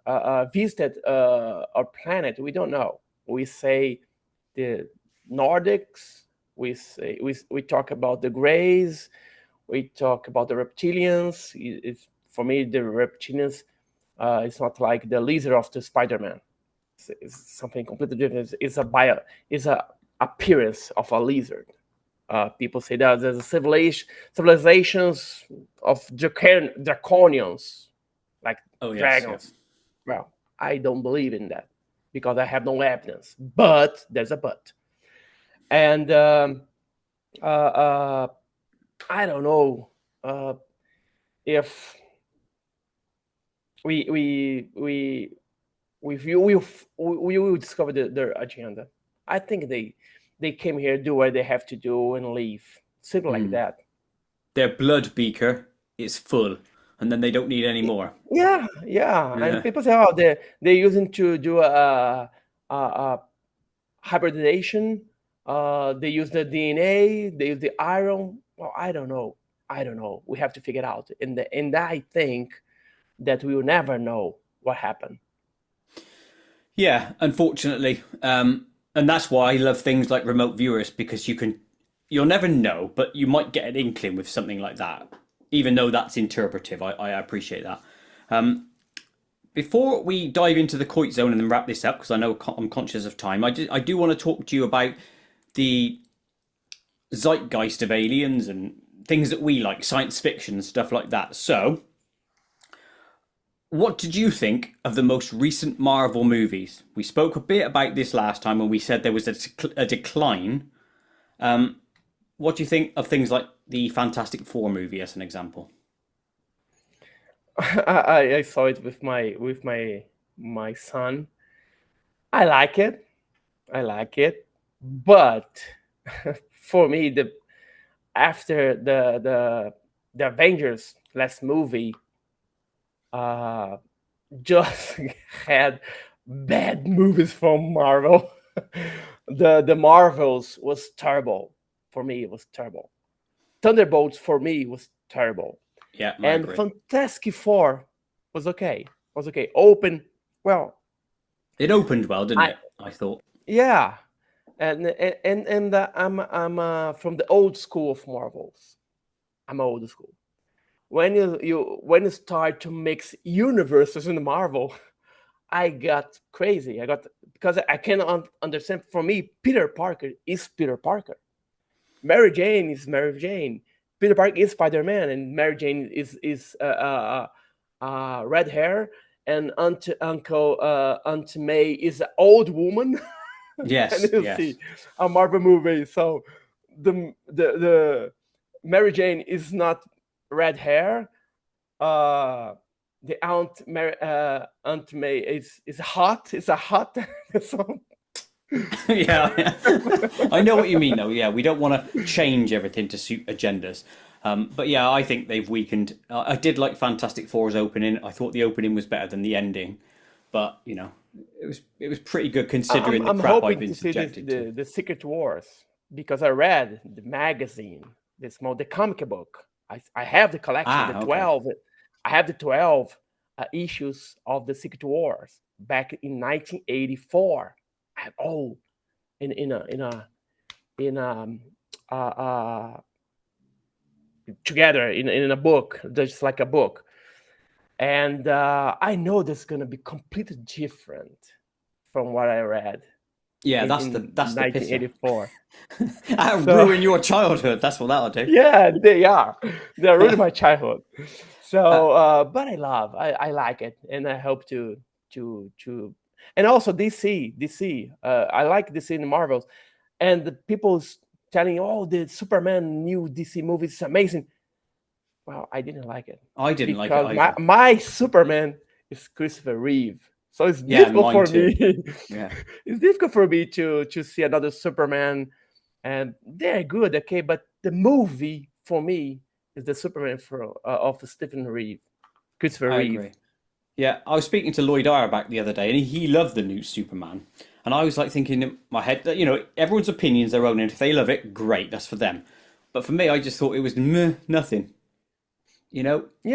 visited our planet. We don't know. We say the Nordics, we talk about the Greys, we talk about the reptilians. For me, the reptilians, it's not like the lizard of the Spider-Man. It's something completely different. It's a appearance of a lizard. People say that there's civilizations of draconians, like Oh, yes, yeah. dragons. Well, I don't believe in that because I have no evidence. But there's a but, and uh, uh, I don't know if we we we we will discover their agenda. I think they came here, do what they have to do, and leave. Simple like Hmm. that. Their blood beaker is full, and then they don't need any more. Yeah. And Yeah. people say, oh, they're using to do a hybridization. They use the DNA. They use the iron. Well, I don't know. We have to figure it out. And I think that we will never know what happened. Yeah, unfortunately. And that's why I love things like remote viewers because you'll never know, but you might get an inkling with something like that, even though that's interpretive. I appreciate that. Before we dive into the Koit zone and then wrap this up, because I know I'm conscious of time, I do want to talk to you about the zeitgeist of aliens and things that we like, science fiction and stuff like that. So, what did you think of the most recent Marvel movies? We spoke a bit about this last time when we said there was a decline. What do you think of things like the Fantastic Four movie, as an example? I saw it with my son. I like it. I like it, but for me, the after the Avengers last movie, uh, just had bad movies from Marvel. The Marvels was terrible for me. It was terrible. Thunderbolts for me was terrible, Yeah, I and agree. Fantastic Four was okay. Was okay. Open well. It opened well, didn't I it? I thought. Yeah, and I'm from the old school of Marvels. I'm old school. When you start to mix universes in the Marvel, I got crazy. I got because I cannot understand. For me, Peter Parker is Peter Parker. Mary Jane is Mary Jane. Peter Parker is Spider Man, and Mary Jane is red hair, and Aunt May is an old woman. And Yes, you see yes. a Marvel movie. So the Mary Jane is not red hair. Uh, the Aunt May is hot. It's a hot. So, Yeah, I know what you mean, though. Yeah, we don't want to change everything to suit agendas. But yeah, I think they've weakened. I did like Fantastic Four's opening. I thought the opening was better than the ending, but it was pretty good considering the I'm crap I've hoping been to see this subjected to. the Secret Wars because I read the magazine, the comic book. I have the collection, the Ah, okay. 12. I have the 12 issues of the Secret Wars back in 1984. I have all in uh, uh, together in a book, just like a book. And I know this is gonna be completely different from what I read Yeah, in that's the pisser. 1984. That'll So ruin your childhood. That's what that'll do. yeah, they are. They're really my childhood. Uh, So, but I like it, and I hope to, and also DC. I like DC and Marvels, and the people's telling, oh, the Superman new DC movie is amazing. Well, I didn't like it I didn't like it because either. my Superman is Christopher Reeve, so it's Yeah, difficult mine for too. me. Yeah. It's difficult for me to see another Superman, and they're good, okay, but the movie for me is the Superman of Stephen Reeve, Christopher I Reeve. agree. Yeah, I was speaking to Lloyd Auerbach the other day, and he loved the new Superman. And I was like thinking in my head that everyone's opinion's their own, and if they love it, great, that's for them. But for me, I just thought it was meh, nothing.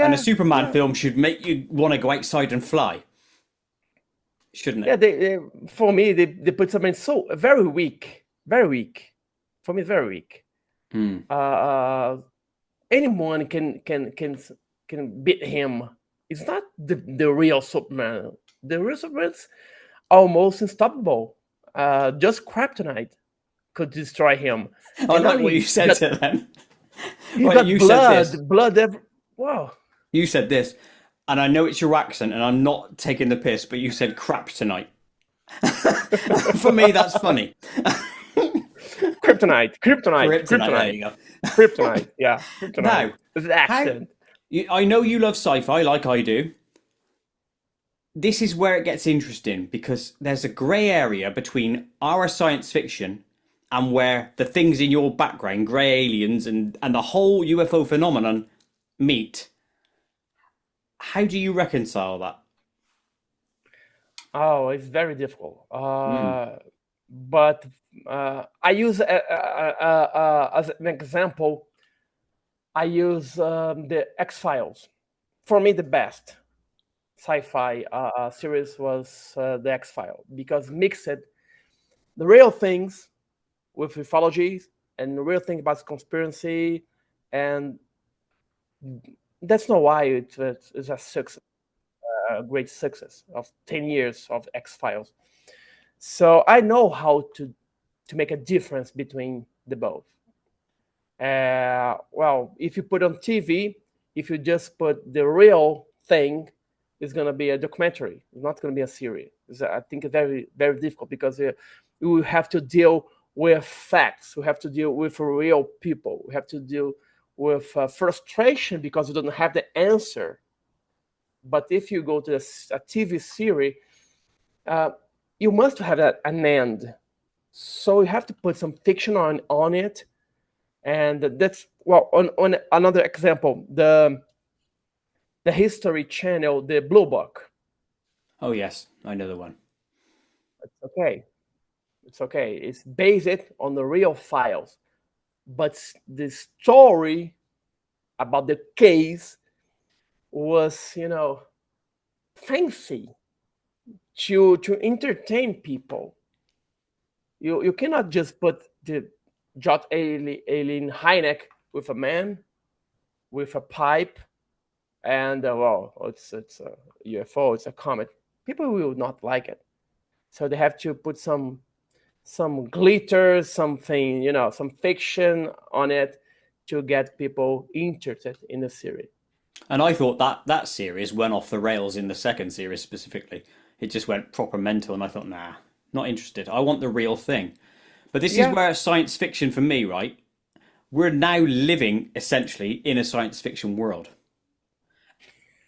And a Yeah, Superman yeah, film should make you want to go outside and fly, shouldn't yeah. it? They for me they put something so very weak, very weak. For me, very weak. Hmm. Uh, anyone can beat him. It's not the real Superman. The real Superman's almost unstoppable. Just kryptonite could destroy him, I and now like what you said to them. he Right, got you said this. blood. Wow. You said this, and I know it's your accent, and I'm not taking the piss, but you said crap tonight. For me, that's funny. Kryptonite. There kryptonite, you go. kryptonite. Yeah, kryptonite. Now, It's the how? accent. I know you love sci-fi like I do. This is where it gets interesting because there's a grey area between our science fiction and where the things in your background, grey aliens and the whole UFO phenomenon meet. How do you reconcile that? Oh, it's very difficult. Mm. But I use as an example. I use the X Files. For me, the best sci-fi series was the X File because mixed the real things with mythology and the real thing about conspiracy, and that's not why it's a success, a great success of 10 years of X Files. So I know how to make a difference between the both. Well, if you put on TV, if you just put the real thing, it's going to be a documentary. It's not going to be a series. I think it's very, very difficult because we have to deal with facts. We have to deal with real people. We have to deal with frustration because we don't have the answer But if you go to a TV series, you must have an end. So you have to put some fiction on it. And that's, well, on another example, the History Channel, the Blue Book. Oh yes, I know the one. It's okay. It's okay. It's based on the real files. But the story about the case was, fancy to entertain people. You cannot just put the J. Alien Hynek with a man with a pipe and well, it's a UFO, it's a comet. People will not like it, so they have to put some glitter, something, some fiction on it to get people interested in the series. And I thought that series went off the rails in the second series specifically. It just went proper mental, and I thought, nah, not interested. I want the real thing. But this is where science fiction for me, right? We're now living essentially in a science fiction world.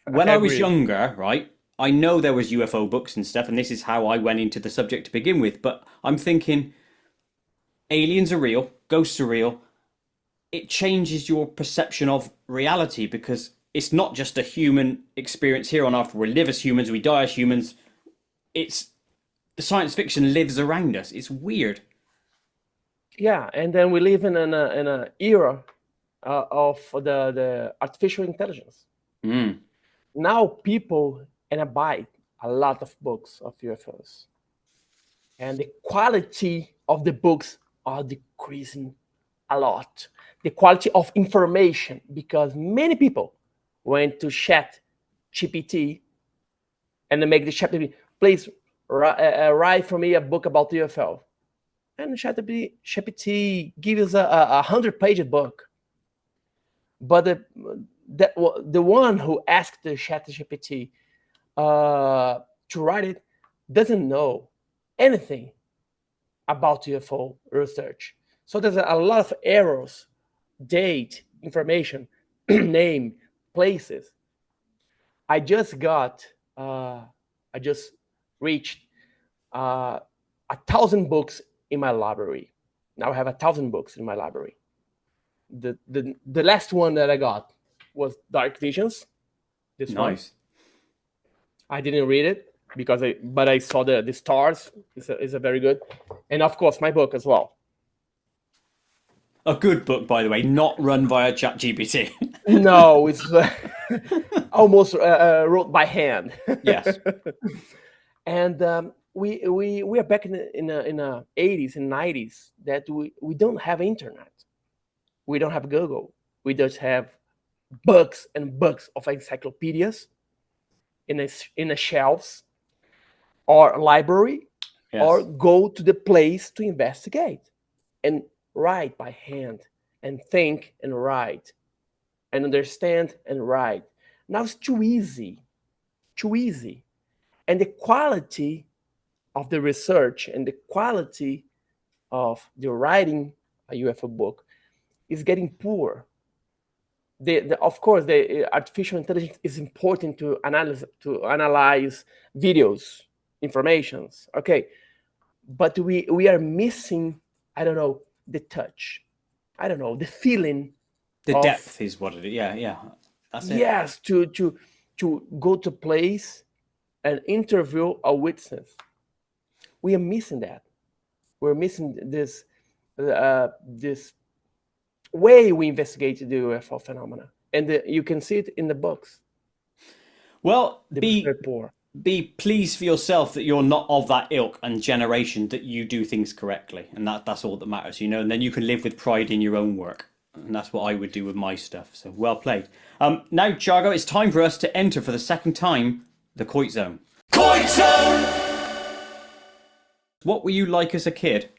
When I was younger, right, I know there was UFO books and stuff, and this is how I went into the subject to begin with. But I'm thinking, aliens are real, ghosts are real. It changes your perception of reality because it's not just a human experience here on Earth. We live as humans, we die as humans. It's the science fiction lives around us. It's weird. Yeah, and then we live in an era of the artificial intelligence. Now people buy a lot of books of UFOs, and the quality of the books are decreasing a lot. The quality of information, because many people went to Chat GPT and they make the Chat GPT, please write for me a book about UFO. And Chat GPT gives us a 100-page book. But the one who asked the Chat GPT to write it doesn't know anything about UFO research. So there's a lot of errors, date, information, name, places. I just reached 1,000 books in my library. Now I have 1,000 books in my library. The last one that I got was Dark Visions. This nice. one. I didn't read it but I saw the stars. It's a very good, and of course my book as well. A good book, by the way, not run via ChatGPT. No, it's almost wrote by hand. Yes. And we are back in the 80s and 90s that we don't have internet. We don't have Google. We just have books and books of encyclopedias in the shelves or library, yes. Or go to the place to investigate and write by hand and think and write and understand and write. Now it's too easy. And the quality of the research and the quality of the writing a UFO book is getting poor. Of course, the artificial intelligence is important to analyze videos, informations. Okay, but we are missing, I don't know, the touch. I don't know, the feeling. The depth is what it is. Yeah. That's it. Yes, to go to place and interview a witness. We are missing that. We're missing this way we investigate the UFO phenomena, and you can see it in the books. Well, be pleased for yourself that you're not of that ilk and generation, that you do things correctly, and that's all that matters, and then you can live with pride in your own work, and that's what I would do with my stuff. So well played. Now, Thiago, it's time for us to enter for the second time the Koit Zone. Koit Zone! What were you like as a kid?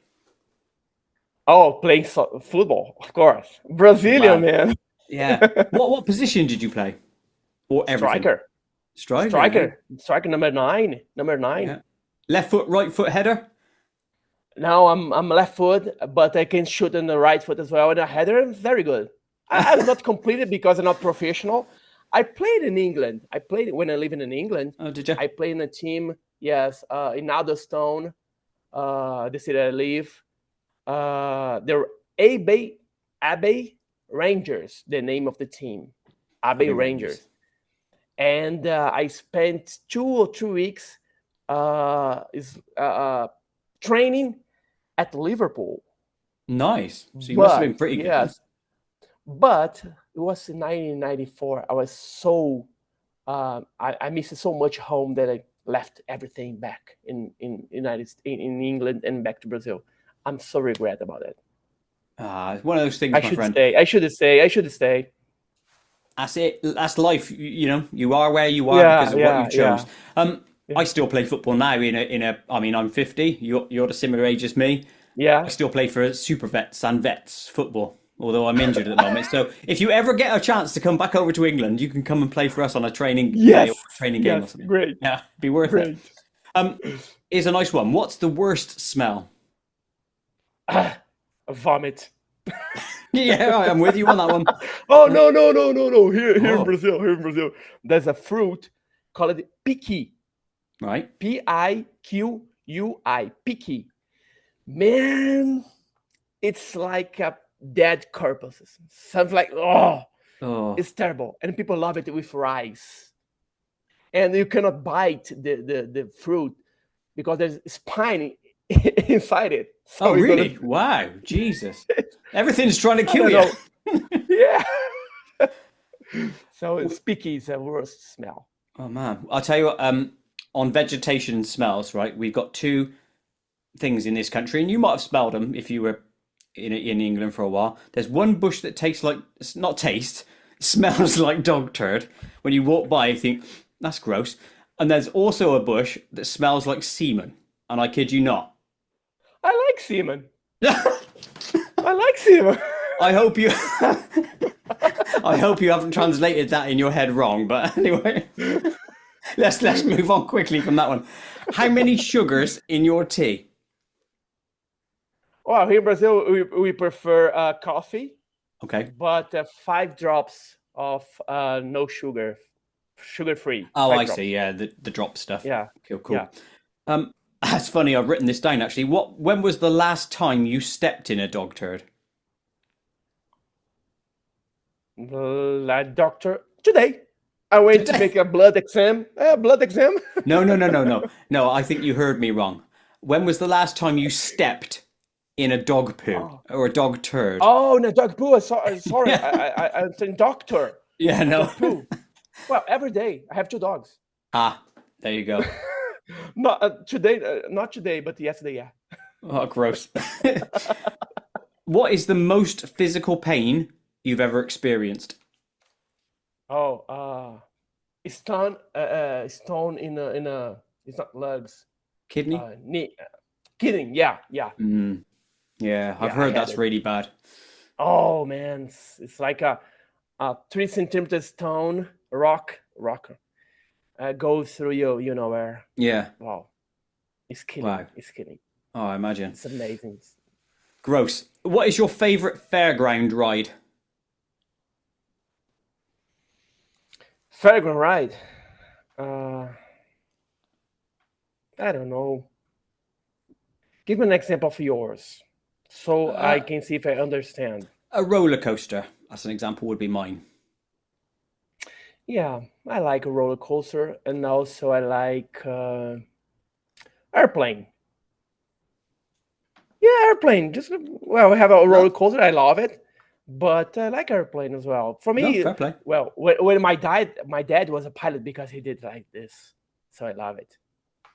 Oh, playing football, of course. Brazilian, man. Yeah. What position did you play? Or everything? Striker. Striker number 9. Yeah. Left foot, right foot header? No, I'm left foot, but I can shoot on the right foot as well. And a header is very good. I'm not completed because I'm not professional. I played in England. I played when I lived in England. Oh, did you? I played in a team, yes, in Alderstone, the city I live. The Abbey Rangers, the name of the team, Abbey Rangers. And I spent 2 or 3 weeks training at Liverpool. Nice. So you must have been pretty good. Yes, but it was in 1994. I was so I missed so much home that I left everything back in England and back to Brazil. I'm so regret about it. It's one of those things, my friend. I should stay. That's it. That's life. You know, you are where you are because of what you chose. I still play football now. I mean, I'm 50. You're the similar age as me. Yeah. I still play for super vets and vets football, although I'm injured at the moment. So if you ever get a chance to come back over to England, you can come and play for us on a training day or training game or something. Great. Yeah, be worth it. Here's a nice one. What's the worst smell? Vomit. Yeah, I'm with you on that one. Oh no! Here in Brazil, there's a fruit called piqui. Right. Piqui. Piqui. Man, it's like a dead corpus. Something like it's terrible, and people love it with rice. And you cannot bite the fruit because there's spine inside it. So really? Wow, Jesus! Everything's trying to kill you. Yeah. So it's piqui is the worst smell. Oh man, I'll tell you what. On vegetation and smells, right? We've got two things in this country, and you might have smelled them if you were in England for a while. There's one bush that smells like dog turd. When you walk by, you think that's gross. And there's also a bush that smells like semen, and I kid you not. I like semen. I like semen. I hope you haven't translated that in your head wrong. But anyway, let's move on quickly from that one. How many sugars in your tea? Well, here in Brazil, we prefer coffee. Okay. But 5 drops of no sugar, sugar-free. Oh, I drops. see. Yeah, the drop stuff. Yeah. Cool. Yeah. That's funny. I've written this down actually. When was the last time you stepped in a dog turd? The doctor today. I went to make a blood exam. No, I think you heard me wrong. When was the last time you stepped in a dog poo or a dog turd? Oh, no, dog poo. Sorry. I'm saying doctor. Yeah, no. Poo. Well, every day. I have 2 dogs. Ah, there you go. Not today, but yesterday, yeah. Oh, gross. What is the most physical pain you've ever experienced? Oh, stone in a. It's not legs. Kidney. Knee. Kidney. Yeah. Yeah, I've heard that's really bad. Oh man, it's like a 3 centimeter stone rock goes through you know where. Yeah. Wow, it's killing. Wow. It's killing. Oh, I imagine. It's amazing. Gross. What is your favorite fairground ride? Fairground ride. I don't know. Give me an example of yours, so I can see if I understand. A roller coaster, as an example, would be mine. Yeah, I like a roller coaster, and also I like airplane. Yeah, airplane. We have a roller coaster. I love it, but I like airplane as well. For me, fair play. Well, when my dad was a pilot because he did like this, so I love it.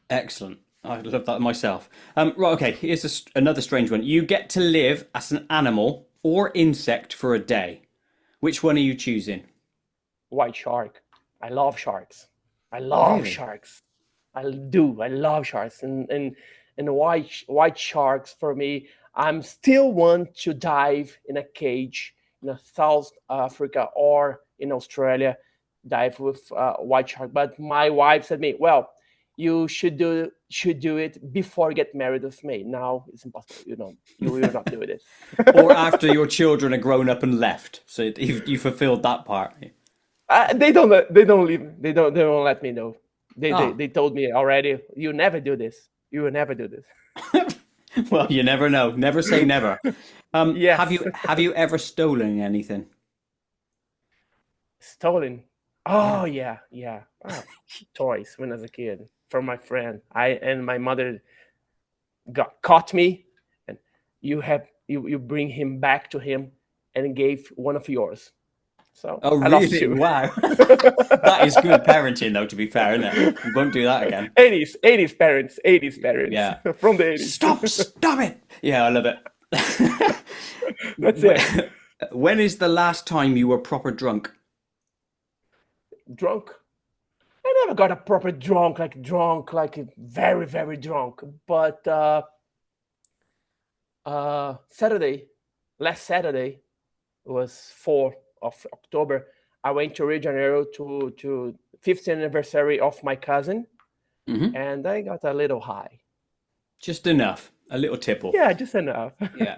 Excellent. I love that myself. Right, okay, here's another strange one. You get to live as an animal or insect for a day. Which one are you choosing? White shark. I love sharks. I love sharks. I do. I love sharks. And white sharks, for me, I'm still want to dive in a cage in South Africa or in Australia, dive with white shark. But my wife said to me, well, you should do it before you get married with me. Now it's impossible. You will not do it. Or after your children are grown up and left. So you fulfilled that part. They don't leave. They don't let me know. Oh. They told me already. You never do this. You will never do this. Well, you never know. Never say never. Yes. Have you ever stolen anything? Stolen. Oh yeah. Oh, toys when I was a kid from my friend. And my mother caught me, and you bring him back to him and gave one of yours. So Oh, I lost really? two. Wow. That is good parenting, though, to be fair, isn't it? You won't do that again. 80s parents. Yeah. From the 80s. Stop it. Yeah, I love it. That's it. When is the last time you were proper drunk? Drunk. I never got a proper drunk, like very, very drunk. But last Saturday, was 4th of October, I went to Rio de Janeiro to 50th anniversary of my cousin, and I got a little high. Just enough. A little tipple. Yeah, just enough. Yeah.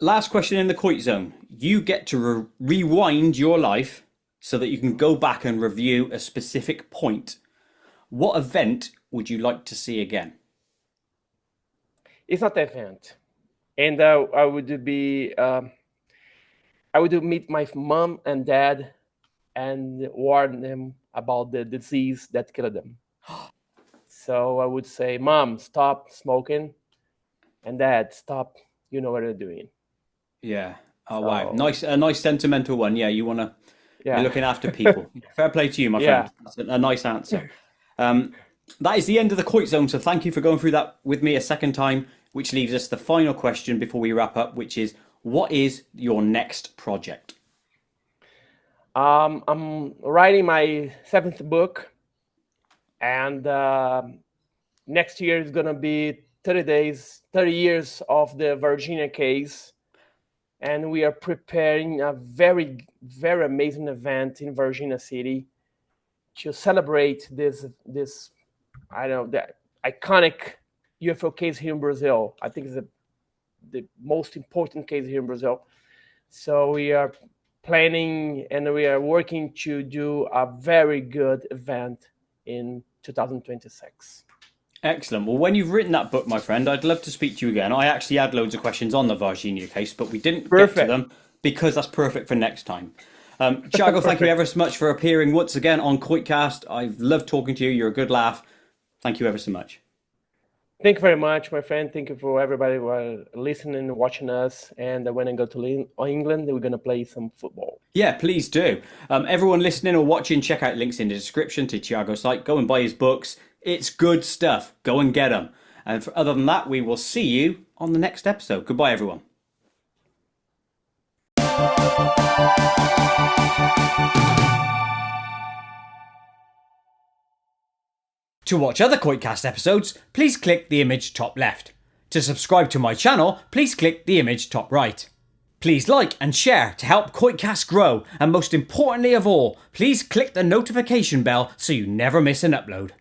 Last question in the Koit zone. You get to rewind your life so that you can go back and review a specific point. What event would you like to see again? It's not an event. And I would meet my mom and dad and warn them about the disease that killed them. So I would say, Mom, stop smoking. And Dad, stop. You know what you're doing. Yeah. Oh, wow. A nice sentimental one. Yeah, you're looking after people. Fair play to you, my friend. That's a nice answer. That is the end of the Koit zone. So thank you for going through that with me a second time, which leaves us the final question before we wrap up, which is, what is your next project? I'm writing my 7th book, and next year is gonna be 30 years of the Virginia case, and we are preparing a very, very amazing event in Virginia City to celebrate this the iconic UFO case here in Brazil. I think it's the most important case here in Brazil. So we are planning and we are working to do a very good event in 2026. Excellent. Well, when you've written that book, my friend, I'd love to speak to you again. I actually had loads of questions on the Virginia case, but we didn't get to them because that's perfect for next time. Thiago, thank you ever so much for appearing once again on KoitCast. I've loved talking to you. You're a good laugh. Thank you ever so much. Thank you very much, my friend. Thank you for everybody who are listening and watching us. And when I go to England, we're going to play some football. Yeah, please do. Everyone listening or watching, check out links in the description to Thiago's site. Go and buy his books. It's good stuff. Go and get them. And other than that, we will see you on the next episode. Goodbye, everyone. To watch other KoitCast episodes, please click the image top left. To subscribe to my channel, please click the image top right. Please like and share to help KoitCast grow, and most importantly of all, please click the notification bell so you never miss an upload.